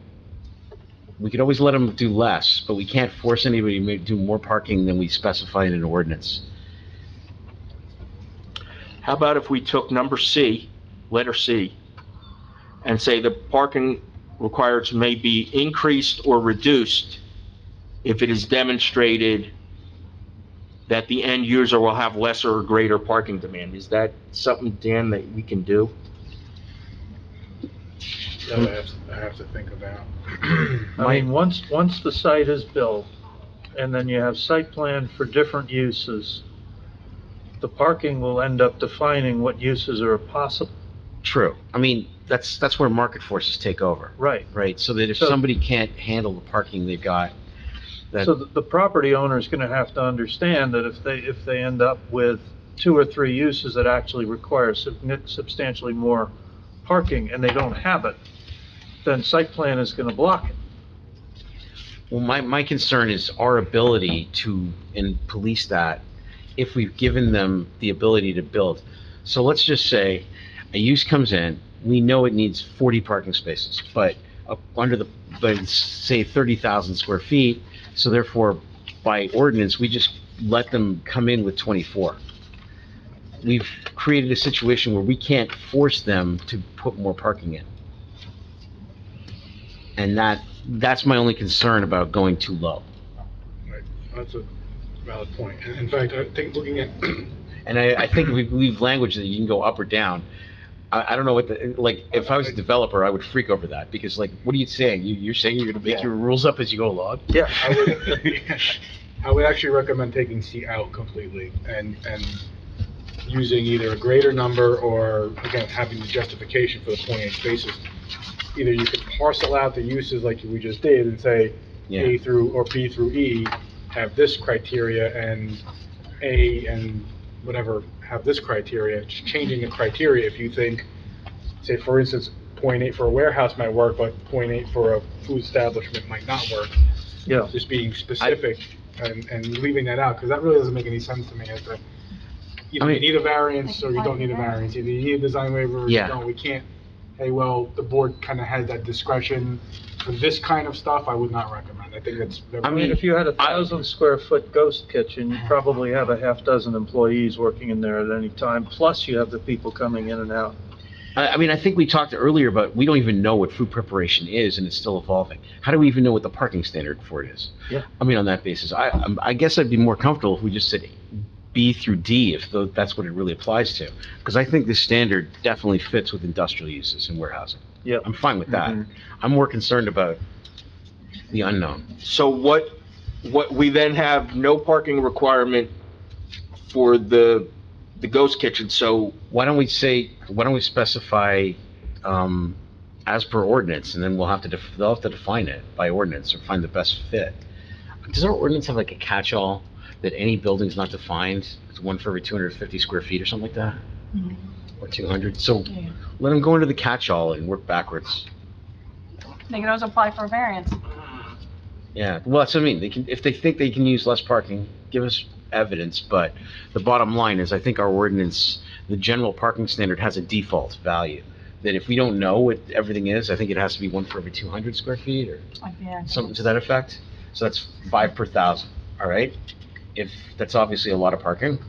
G: We could always let them do less, but we can't force anybody to do more parking than we specify in an ordinance.
H: How about if we took number C, letter C, and say the parking requirements may be increased or reduced if it is demonstrated that the end user will have lesser or greater parking demand? Is that something, Dan, that we can do?
I: That I have to think about.
A: I mean, once the site is built, and then you have site plan for different uses, the parking will end up defining what uses are possible.
G: True. I mean, that's where market forces take over,
A: Right.
G: right? So that if
A: So-
G: somebody can't handle the parking they've got, that,
A: So the property owner is gonna have to understand that if they end up with 2 or 3 uses that actually require substantially more parking, and they don't have it, then site plan is gonna block it.
G: well, my concern is our ability to, and police that, if we've given them the ability to build. So let's just say a use comes in, we know it needs 40 parking spaces, but but say 30,000 square feet, so therefore, by ordinance, we just let them come in with 24. We've created a situation where we can't force them to put more parking in. And that's my only concern about going too low.
I: Right. That's a valid point. And in fact, I think looking at,
G: And I think we leave language that you can go up or down. I don't know what if I was a developer, I would freak over that, because what are you saying? You're saying you're gonna make your rules up as you go along?
A: Yeah.
I: I would actually recommend taking C out completely and using either a greater number or, again, having the justification for the 0.8 spaces. Either you could parcel out the uses like we just did and say A through, or B through E have this criteria, and A and whatever have this criteria, just changing the criteria. If you think, say for instance, 0.8 for a warehouse might work, but 0.8 for a food establishment might not work.
A: Yeah.
I: Just being specific and leaving that out, because that really doesn't make any sense to me as to, either you need a variance or you don't need a variance, either you need a design waiver or you don't. We can't, hey, well, the board kind of has that discretion. For this kind of stuff, I would not recommend. I think that's very.
A: I mean, if you had a 1,000 square foot ghost kitchen, you probably have a half dozen employees working in there at any time, plus you have the people coming in and out.
G: I mean, I think we talked earlier about, we don't even know what food preparation is, and it's still evolving. How do we even know what the parking standard for it is?
A: Yeah.
G: I mean, on that basis, I guess I'd be more comfortable if we just said B through D, if that's what it really applies to. Because I think this standard definitely fits with industrial uses and warehousing.
A: Yeah.
G: I'm fine with that.
A: Mhm.
G: I'm more concerned about the unknown.
H: So what we then have no parking requirement for the ghost kitchen, so
G: Why don't we specify, as per ordinance, and then they'll have to define it by ordinance or find the best fit. Does our ordinance have a catch-all that any building's not defined, it's one for every 250 square feet or something like that? Or 200? So let them go into the catch-all and work backwards.
E: They can also apply for a variance.
G: Yeah, well, that's what I mean. If they think they can use less parking, give us evidence, but the bottom line is, I think our ordinance, the general parking standard, has a default value. That if we don't know what everything is, I think it has to be one for every 200 square feet or something to that effect. So that's 5 per 1,000, all right? If that's obviously a lot of parking,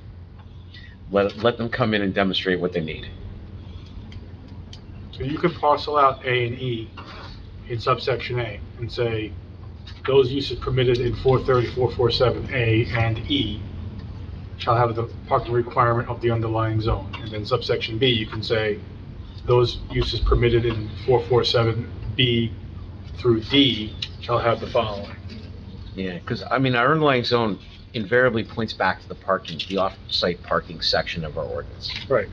G: let them come in and demonstrate what they need.
I: So you could parcel out A and E in subsection A and say, those uses permitted in 430, 447, A and E shall have the parking requirement of the underlying zone. And then subsection B, you can say, those uses permitted in 447, B through D shall have the following.
G: Yeah, because, I mean, our underlying zone invariably points back to the off-site parking section of our ordinance.
I: Right.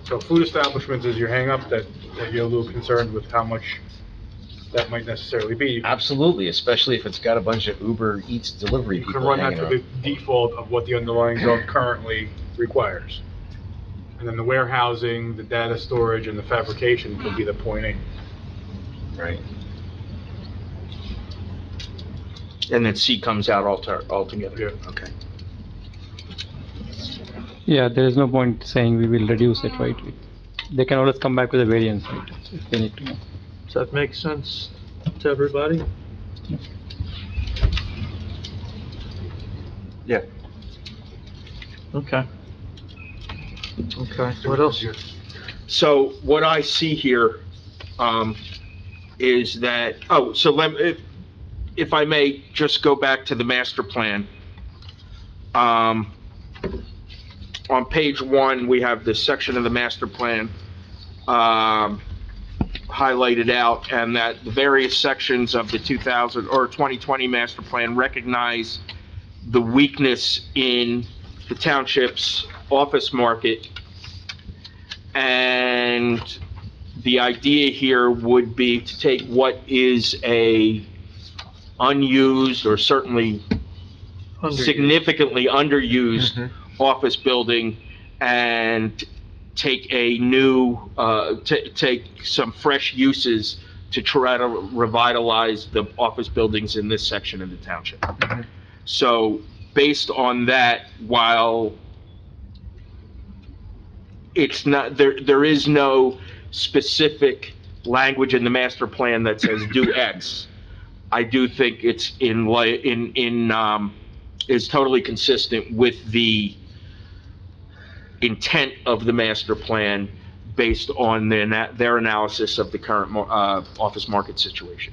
I: So food establishments is your hang-up, that you're a little concerned with how much that might necessarily be.
G: Absolutely, especially if it's got a bunch of Uber Eats delivery
I: You
G: people
I: can run that
G: hanging
I: to
G: out.
I: the default of what the underlying zone currently requires. And then the warehousing, the data storage, and the fabrication could be the 0.8.
G: Right.
H: And then C comes out altogether?
I: Yeah.
H: Okay.
B: Yeah, there is no point saying we will reduce it, right? They can always come back with a variance, right, if they need to.
A: Does that make sense to everybody?
H: Yeah.
A: Okay. Okay, what else?
H: So what I see here, is that, oh, so if I may just go back to the master plan. On page 1, we have this section of the master plan, highlighted out, and that the various sections of the 2020 master plan recognize the weakness in the township's office market. And the idea here would be to take what is a unused or certainly significantly underused office building and take a new, take some fresh uses to try to revitalize the office buildings in this section of the township. So based on that, while it's not, there is no specific language in the master plan that says do X, I do think it's is totally consistent with the intent of the master plan based on their analysis of the current office market situation.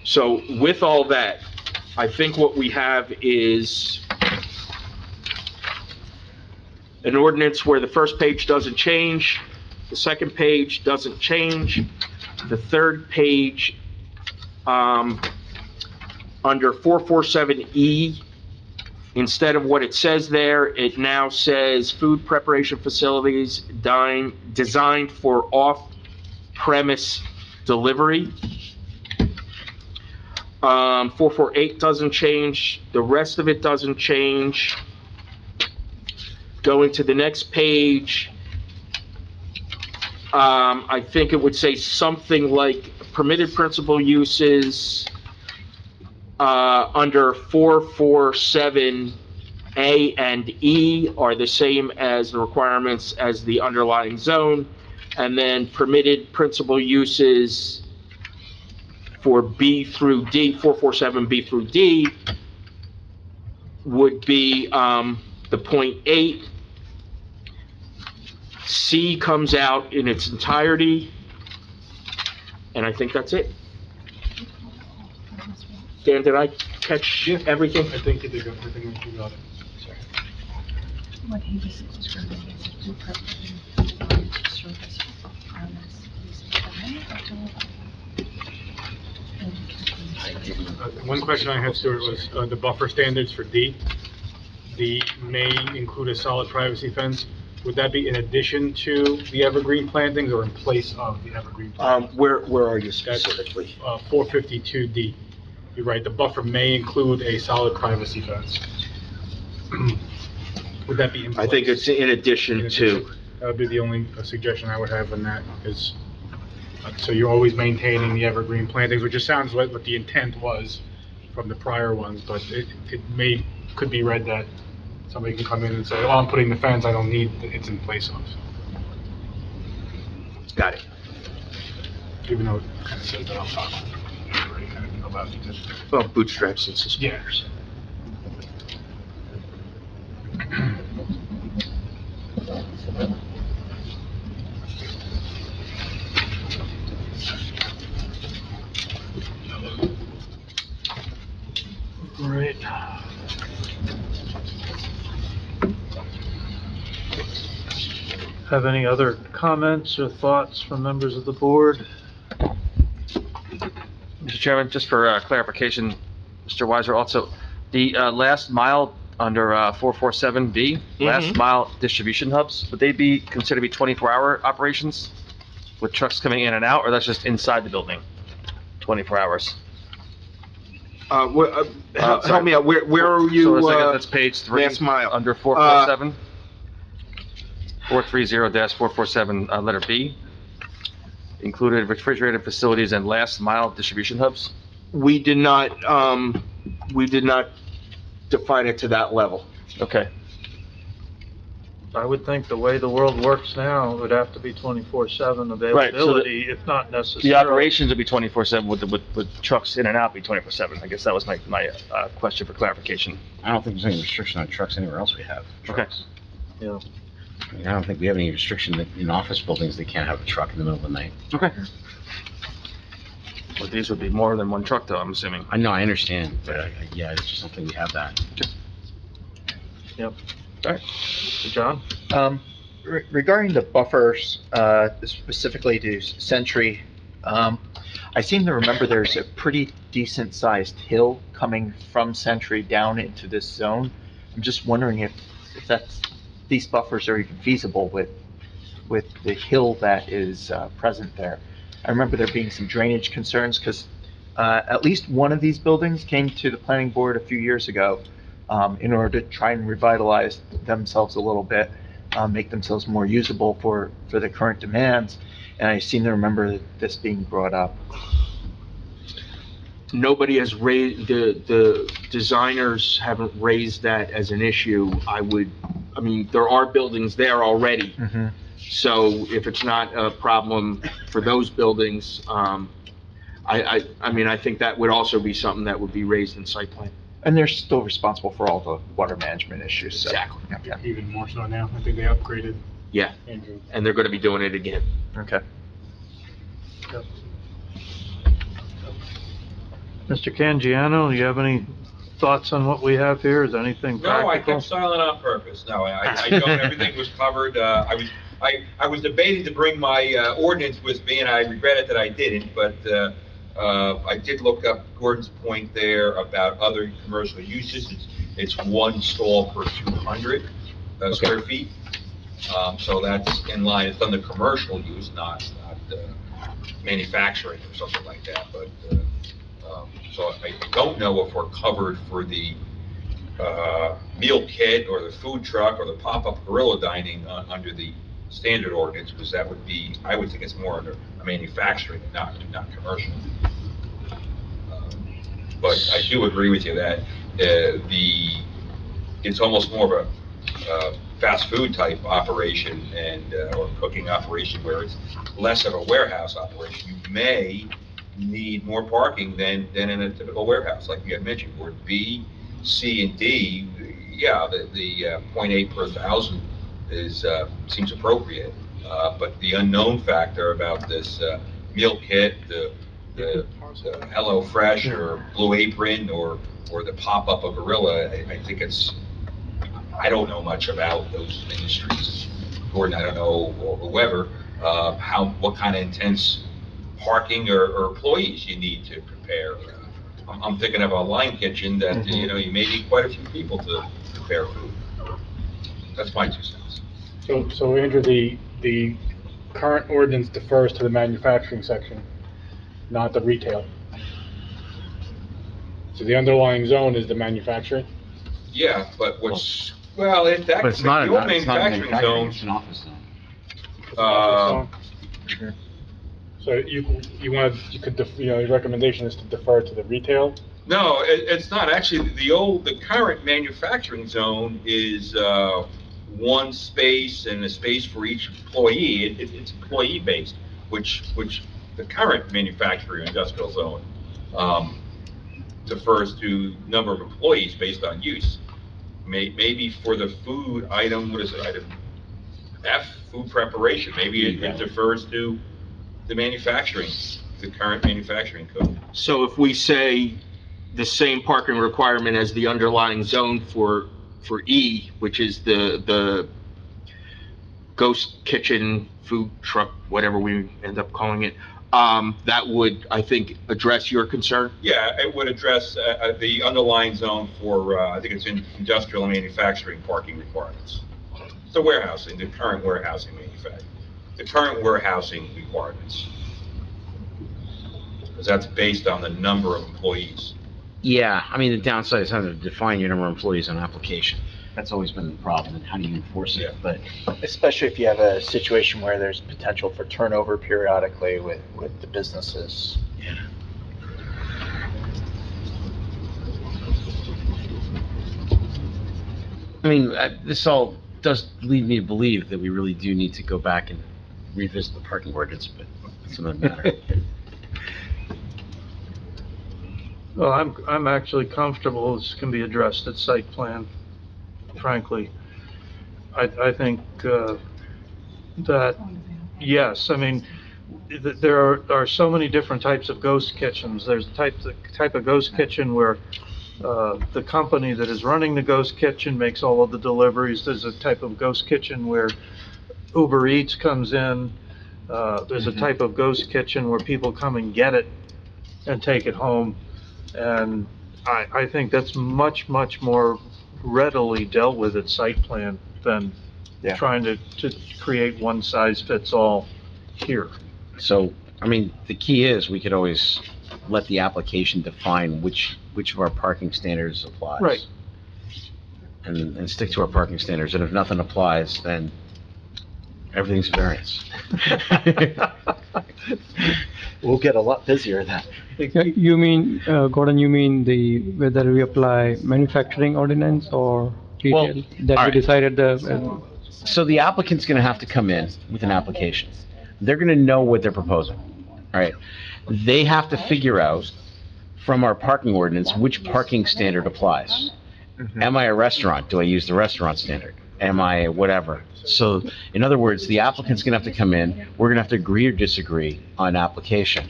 H: So with all that, I think what we have is an ordinance where the first page doesn't change, the second page doesn't change, the third page, under 447E, instead of what it says there, it now says food preparation facilities designed for off-premise delivery. 448 doesn't change, the rest of it doesn't change. Going to the next page, I think it would say something like permitted principal uses, under 447A and E are the same as the requirements as the underlying zone, and then permitted principal uses for B through D, 447B through D, would be the .8. C comes out in its entirety, and I think that's it. Dan, did I catch everything?
I: I think you did, I think you got it.
E: What he was describing is a food preparation service requirements.
I: One question I had, Stuart, was the buffer standards for D. D may include a solid privacy fence. Would that be in addition to the evergreen plantings or in place of the evergreen plantings?
H: Where are you specifically?
I: 452D. You're right, the buffer may include a solid privacy fence. Would that be in place?
H: I think it's in addition to.
I: That would be the only suggestion I would have on that, is, so you're always maintaining the evergreen plantings, which just sounds like what the intent was from the prior ones, but it could be read that somebody can come in and say, oh, I'm putting the fence, I don't need, it's in place of.
H: Got it.
I: Even though it kind of says that on top. Already kind of know about it.
H: Well, bootstraps and suspenders.
A: Right. Have any other comments or thoughts from members of the board?
D: Mr. Chairman, just for clarification, Mr. Weiser, also, the last mile under 447B, last mile distribution hubs, would they be considered to be 24-hour operations with trucks coming in and out, or that's just inside the building, 24 hours?
H: Help me out, where are you?
D: So that's page 3.
H: Last mile.
D: Under 447. 430-447, letter B. included refrigerated facilities and last mile distribution hubs?
H: We did not define it to that level.
D: Okay.
A: I would think the way the world works now, it would have to be 24/7 availability, if not necessary.
D: The operations would be 24/7 with trucks in and out be 24/7. I guess that was my question for clarification.
G: I don't think there's any restriction on trucks anywhere else we have.
D: Okay.
G: trucks.
A: Yeah.
G: I mean, I don't think we have any restriction that in office buildings, they can't have a truck in the middle of the night.
D: Okay. Well, these would be more than one truck though, I'm assuming.
G: I know, I understand, but yeah, it's just something we have that.
A: Yep.
D: All right.
A: John?
J: Regarding the buffers, specifically to Century, I seem to remember there's a pretty decent-sized hill coming from Century down into this zone. I'm just wondering if these buffers are even feasible with the hill that is present there. I remember there being some drainage concerns, because at least one of these buildings came to the planning board a few years ago in order to try and revitalize themselves a little bit, make themselves more usable for the current demands, and I seem to remember this being brought up.
H: Nobody has raised, the designers haven't raised that as an issue. I mean, there are buildings there already.
J: Mm-hmm.
H: So if it's not a problem for those buildings, I mean, I think that would also be something that would be raised in site plan.
J: And they're still responsible for all the water management issues, so.
H: Exactly.
J: Yeah.
I: Even more so now. I think they upgraded.
H: Yeah,
I: Andrew.
H: and they're gonna be doing it again.
J: Okay.
A: Mr. Canjiano, do you have any thoughts on what we have here? Is anything
K: No, I
A: practical?
K: kept silent on purpose. No, I don't, everything was covered. I was debating to bring my ordinance with me, and I regretted that I didn't, but I did look up Gordon's point there about other commercial uses. It's one stall per 200 square feet. So that's in line. It's under commercial use, not manufacturing or something like that, but so I don't know if we're covered for the meal kit or the food truck or the pop-up gorilla dining under the standard ordinance, because that would be, I would think it's more under manufacturing, not commercial. But I do agree with you that it's almost more of a fast food type operation and or cooking operation where it's less of a warehouse operation. You may need more parking than in a typical warehouse, like you had mentioned. Ward B, C, and D, yeah, the 0.8 per thousand is seems appropriate. But the unknown factor about this meal kit, the Hello Fresh or Blue Apron or the pop-up of Gorilla, I think I don't know much about those industries. Gordon, I don't know, or whoever, what kind of intense parking or employees you need to prepare. I'm thinking of a line kitchen that, you may need quite a few people to prepare food. That's my 2 cents.
I: So Andrew, the current ordinance defers to the manufacturing section, not the retail. So the underlying zone is the manufacturing?
K: Yeah, but well, if that,
G: But it's not
K: the old
G: it's not
K: manufacturing zone,
G: it's an office zone.
I: So you could, your recommendation is to defer to the retail?
K: no, it's not. Actually, the current manufacturing zone is, one space and a space for each employee. It's employee-based, which the current manufacturing industrial zone, defers to number of employees based on use. Maybe for the food item, what is it, item F, food preparation, maybe it defers to the manufacturing, the current manufacturing code.
H: So if we say the same parking requirement as the underlying zone for E, which is the ghost kitchen, food truck, whatever we end up calling it, that would, I think, address your concern?
K: Yeah, it would address the underlying zone for, I think it's in industrial and manufacturing parking requirements. The warehousing, the current warehousing requirements. Because that's based on the number of employees.
G: Yeah, I mean, the downside is having to define your number of employees on application. That's always been the problem, and how do you enforce it?
K: Yeah.
G: But
J: Especially if you have a situation where there's potential for turnover periodically with the businesses.
G: I mean, this all does lead me to believe that we really do need to go back and revisit the parking ordinance, but that's another matter.
A: Well, I'm actually comfortable this can be addressed at site plan, frankly. I think, that, yes, I mean, there are so many different types of ghost kitchens. There's type of ghost kitchen where, the company that is running the ghost kitchen makes all of the deliveries. There's a type of ghost kitchen where Uber Eats comes in. There's a type of ghost kitchen where people come and get it and take it home. And I think that's much, much more readily dealt with at site plan than
J: Yeah.
A: trying to create one size fits all here.
G: So, I mean, the key is, we could always let the application define which of our parking standards applies.
A: Right.
G: And stick to our parking standards, and if nothing applies, then everything's a variance.
J: We'll get a lot busier then.
B: You mean, Gordon, you mean whether we apply manufacturing ordinance or
G: Well,
B: retail? That
G: all
B: we
G: right.
B: decided
G: So the applicant's gonna have to come in with an application. They're gonna know what they're proposing, right? They have to figure out from our parking ordinance, which parking standard applies. Am I a restaurant? Do I use the restaurant standard? Am I whatever? So, in other words, the applicant's gonna have to come in, we're gonna have to agree or disagree on application.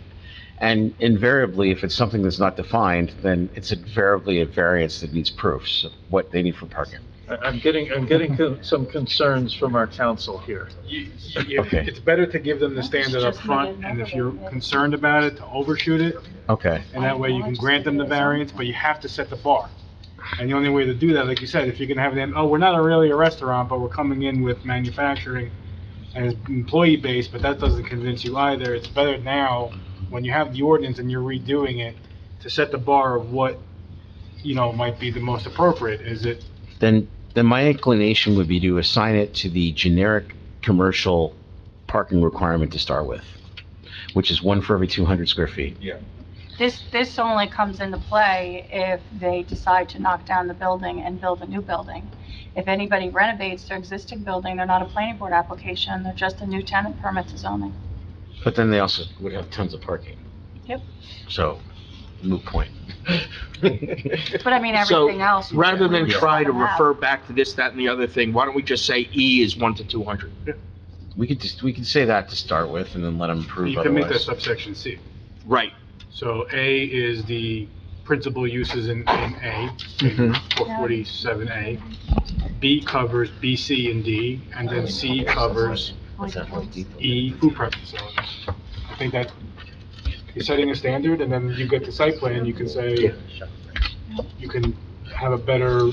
G: And invariably, if it's something that's not defined, then it's invariably a variance that needs proofs of what they need for parking.
A: I'm getting some concerns from our council here.
G: Okay.
I: It's better to give them the standard up front, and if you're concerned about it, to overshoot it,
G: Okay,
I: and that way you can grant them the variance, but you have to set the bar. And the only way to do that, like you said, if you're gonna have them, oh, we're not really a restaurant, but we're coming in with manufacturing and it's employee base, but that doesn't convince you either. It's better now, when you have the ordinance and you're redoing it, to set the bar of what, might be the most appropriate. Is it,
G: then my inclination would be to assign it to the generic commercial parking requirement to start with, which is 1 for every 200 square feet.
K: Yeah.
E: This only comes into play if they decide to knock down the building and build a new building. If anybody renovates their existing building, they're not a planning board application, they're just a new tenant permit to zoning.
G: But then they also would have tons of parking.
E: Yep.
G: So, moot point.
E: But I mean,
H: So,
E: everything else.
H: rather than
E: we
H: try to
E: have.
H: refer back to this, that, and the other thing, why don't we just say E is 1 to 200?
G: We could say that to start with, and then let them prove
I: you can make that
G: otherwise.
I: subsection C.
H: Right.
I: So A is the principal uses in A,
H: Mhm.
I: 447A. B covers B, C, and D, and then C covers E, food prep facilities. I think that you're setting a standard, and then you get the site plan, you can say, you can have a better,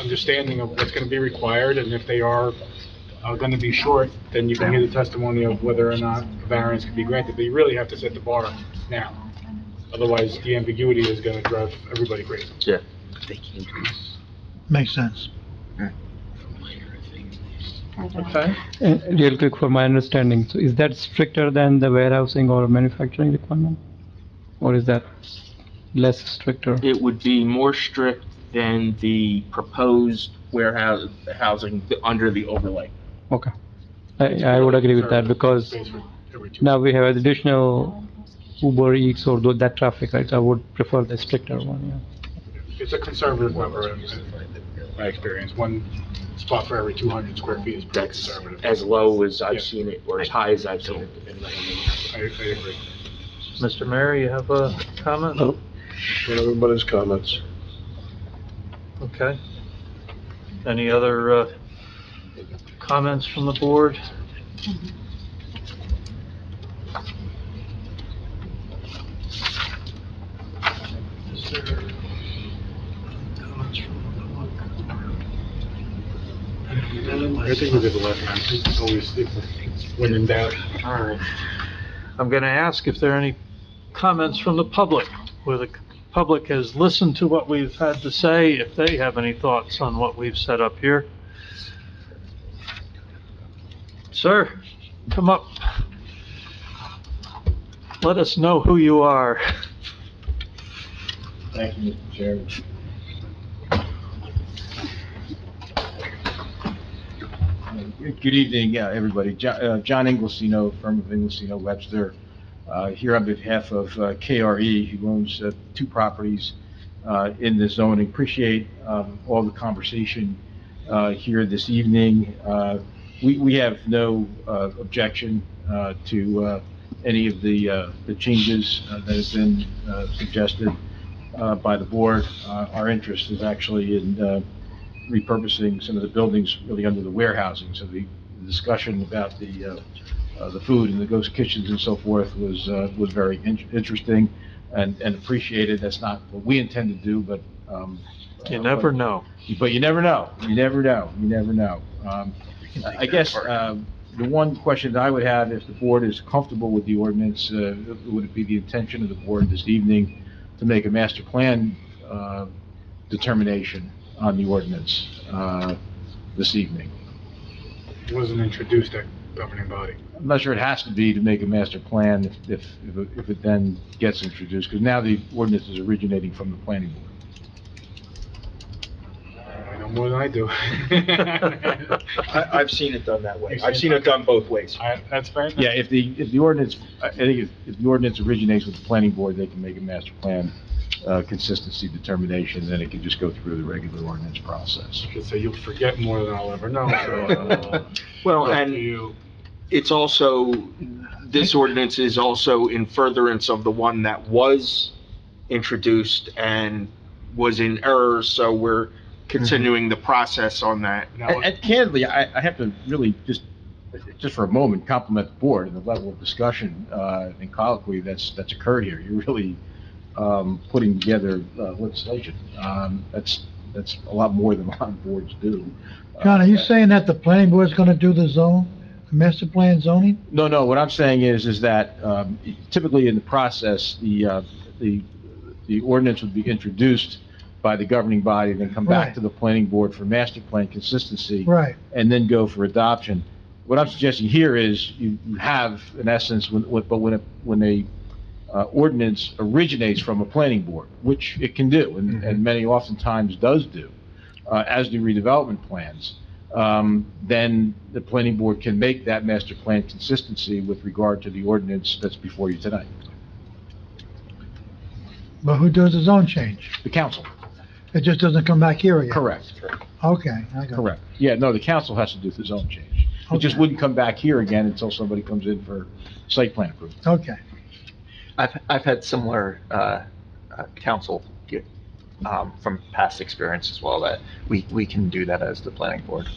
I: understanding of what's gonna be required, and if they are gonna be short, then you can hear the testimony of whether or not a variance can be granted, but you really have to set the bar now. Otherwise, the ambiguity is gonna drive everybody crazy.
F: Makes sense.
A: Okay?
B: And real quick, for my understanding, so is that stricter than the warehousing or manufacturing requirement? Or is that less stricter?
H: It would be more strict than the proposed housing under the overlay.
B: Okay. I would agree with that, because
I: Space for every two.
B: now we have additional Uber Eats or that traffic, right? I would prefer the stricter one, yeah.
I: It's a conservative number in my experience. One spot for every 200 square feet is pretty
H: That's
I: conservative.
H: as low as
I: Yeah.
H: I've seen it, or as high as I've seen it.
I: I agree.
A: Mr. Mayor, you have a comment?
C: No. Everybody's comments.
A: Okay. Any other, comments from the board? Is there comments from the public?
I: I think we did the last time. It's always, when in doubt.
A: All right. I'm going to ask if there are any comments from the public. Will the public has listened to what we've had to say, if they have any thoughts on what we've set up here. Sir, come up. Let us know who you are.
L: Thank you, Mr. Chairman. Good evening, everybody. John Inglesino, firm of Inglesino Webster, here on behalf of KRE, who owns 2 properties in the zoning. Appreciate all the conversation here this evening. We have no objection to any of the changes that have been suggested by the board. Our interest is actually in repurposing some of the buildings really under the warehousing. So the discussion about the food and the ghost kitchens and so forth was very interesting and appreciated. That's not what we intend to do, but
A: You never know.
L: But you never know. You never know. You never know. I guess the one question that I would have, if the board is comfortable with the ordinance, would it be the intention of the board this evening to make a master plan determination on the ordinance this evening?
I: It wasn't introduced at governing body.
L: I'm not sure it has to be to make a master plan if it then gets introduced, because now the ordinance is originating from the planning board.
I: I know more than I do.
J: I've seen it done that way. I've seen it done both ways.
I: That's fair.
L: Yeah, if the ordinance, I think if the ordinance originates with the planning board, they can make a master plan consistency determination, then it can just go through the regular ordinance process.
I: So you'll forget more than I'll ever know. So,
H: Well,
I: up
H: and
I: to you.
H: it's also, this ordinance is also in furtherance of the one that was introduced and was in error, so we're continuing the process on that.
I: Now,
L: And candidly, I have to really just for a moment, compliment the board and the level of discussion and colloquy that's occurred here. You're really putting together legislation. That's a lot more than a lot of boards do.
F: John, are you saying that the planning board's gonna do the master plan zoning?
L: No, what I'm saying is that typically in the process, the ordinance would be introduced by the governing body, then come back
F: Right.
L: to the planning board for master plan consistency.
F: Right.
L: And then go for adoption. What I'm suggesting here is you have, in essence, when a ordinance originates from a planning board, which it can do, and many oftentimes does do, as do redevelopment plans, then the planning board can make that master plan consistency with regard to the ordinance that's before you tonight.
F: But who does the zone change?
L: The council.
F: It just doesn't come back here again?
L: Correct.
F: Okay, I got it.
L: Correct. Yeah, no, the council has to do the zone change. It just
F: Okay.
L: wouldn't come back here again until somebody comes in for site plan approval.
F: Okay.
J: I've had similar counsel from past experience as well, that we can do that as the planning board.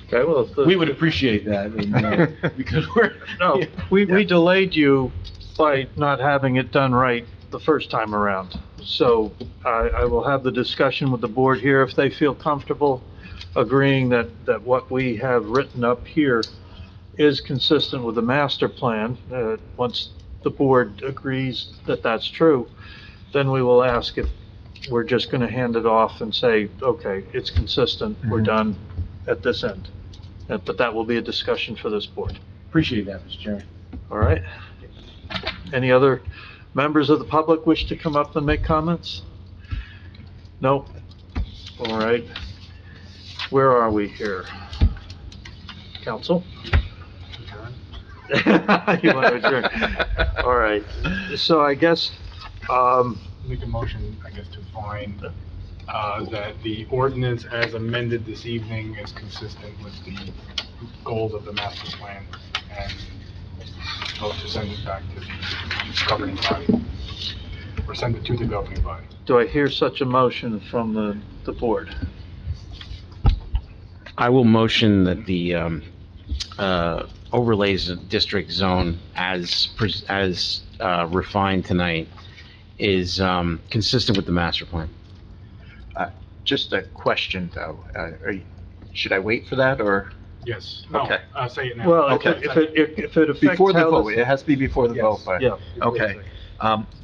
A: Okay, well,
L: We would appreciate that, and, because
A: No, we delayed you by not having it done right the first time around. So I will have the discussion with the board here if they feel comfortable agreeing that what we have written up here is consistent with the master plan. Once the board agrees that that's true, then we will ask if we're just gonna hand it off and say, okay, it's consistent, we're done at this end. But that will be a discussion for this board.
L: Appreciate that, Mr. Chairman.
A: All right. Any other members of the public wish to come up and make comments? No? All right. Where are we here? Council? You want to adjourn? All right. So I guess,
I: Make a motion, I guess, to find that the ordinance as amended this evening is consistent with the goals of the master plan, and vote to send it back to the governing body, or send it to the governing body.
A: do I hear such a motion from the board?
G: I will motion that the overlays district zone as refined tonight is consistent with the master plan.
J: Just a question, though. Should I wait for that, or?
I: Yes. No,
J: Okay.
I: I'll say it now.
A: Well,
J: Okay.
A: if it affects
J: Before the
A: how
J: vote,
A: this-
J: it has to be before the vote, but.
A: Yeah.
J: Okay.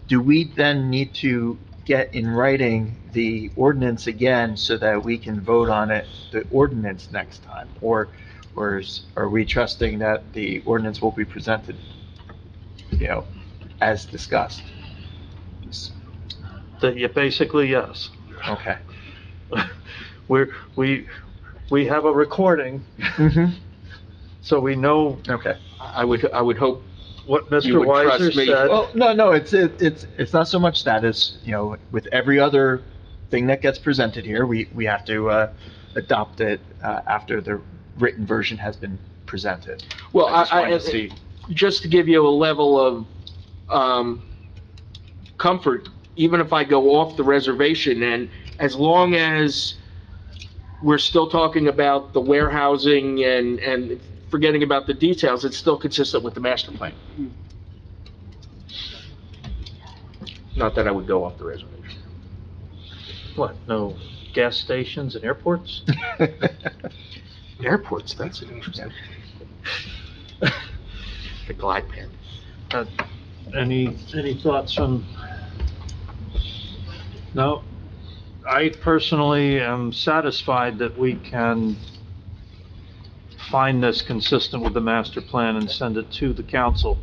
J: Do we then need to get in writing the ordinance again so that we can vote on it, the ordinance next time? Or are we trusting that the ordinance will be presented, as discussed?
A: Basically, yes.
J: Okay.
A: We have a recording, so we know
J: Okay.
H: I would hope
A: what
H: you
A: Mr.
H: would
A: Weiser
H: trust me.
A: said.
J: Well, no, it's not so much that as, with every other thing that gets presented here, we have to, adopt it, after the written version has been presented.
H: Well,
J: I just wanted to see.
H: just to give you a level of, comfort, even if I go off the reservation, and as long as we're still talking about the warehousing and forgetting about the details, it's still consistent with the master plan. Not that I would go off the reservation.
A: What, no gas stations and airports?
H: Airports, that's interesting. The glide pad.
A: Any thoughts from? No? I personally am satisfied that we can find this consistent with the master plan and send it to the council.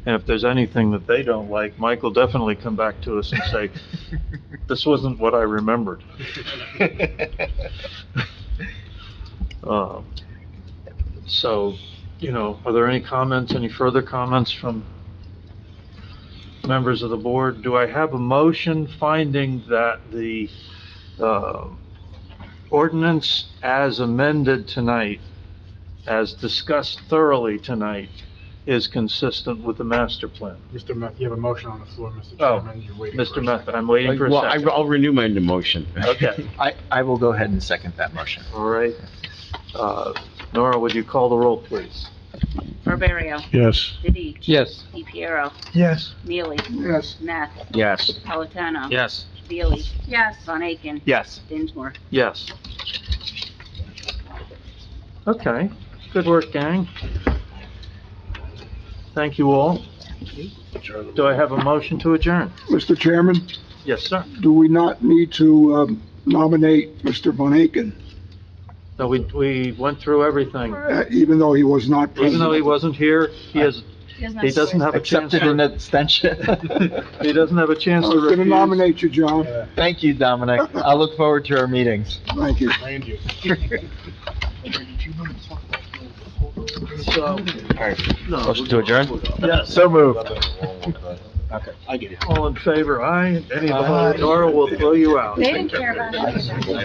A: And if there's anything that they don't like, Mike will definitely come back to us and say, this wasn't what I remembered. So, are there any comments, any further comments from members of the board? Do I have a motion finding that the ordinance as amended tonight, as discussed thoroughly tonight, is consistent with the master plan?
I: Mr. Meth, you have a motion on the floor, Mr.
A: Oh,
I: Chairman. You're waiting for
A: Mr.
I: a
A: Method,
I: second.
A: I'm waiting for a
G: Well,
A: second.
G: I'll renew my motion.
A: Okay,
J: I will go ahead and second that motion.
A: all right. Nora, would you call the roll, please?
M: Barbario,
I: Yes.
M: Deech,
B: Yes.
M: DePiero,
F: Yes,
M: Neely,
C: Yes.
M: Neff,
G: Yes.
M: Napolitano.
D: Yes.
M: Seeley,
E: Yes.
M: Von Aiken,
J: Yes.
M: Dinsmore.
A: Yes. Okay, good work, gang. Thank you all. Do I have a motion to adjourn?
C: Mr. Chairman,
A: Yes, sir.
C: do we not need to nominate Mr. Von Aiken,
A: No, we went through everything.
C: even though he was not present?
A: Even though he wasn't here, he doesn't have a chance.
J: Accepted an abstention.
A: He doesn't have a chance
C: I
A: to
C: was gonna
A: refuse.
C: nominate you, John.
J: Thank you, Dominic. I look forward to our meetings.
C: Thank you.
I: Thank you.
A: So, no.
D: Motion to adjourn?
A: Yes.
J: So moved.
I: Okay, I get it.
A: All in favor, aye. Any opposed? Nora will throw you out.
E: They didn't care about it.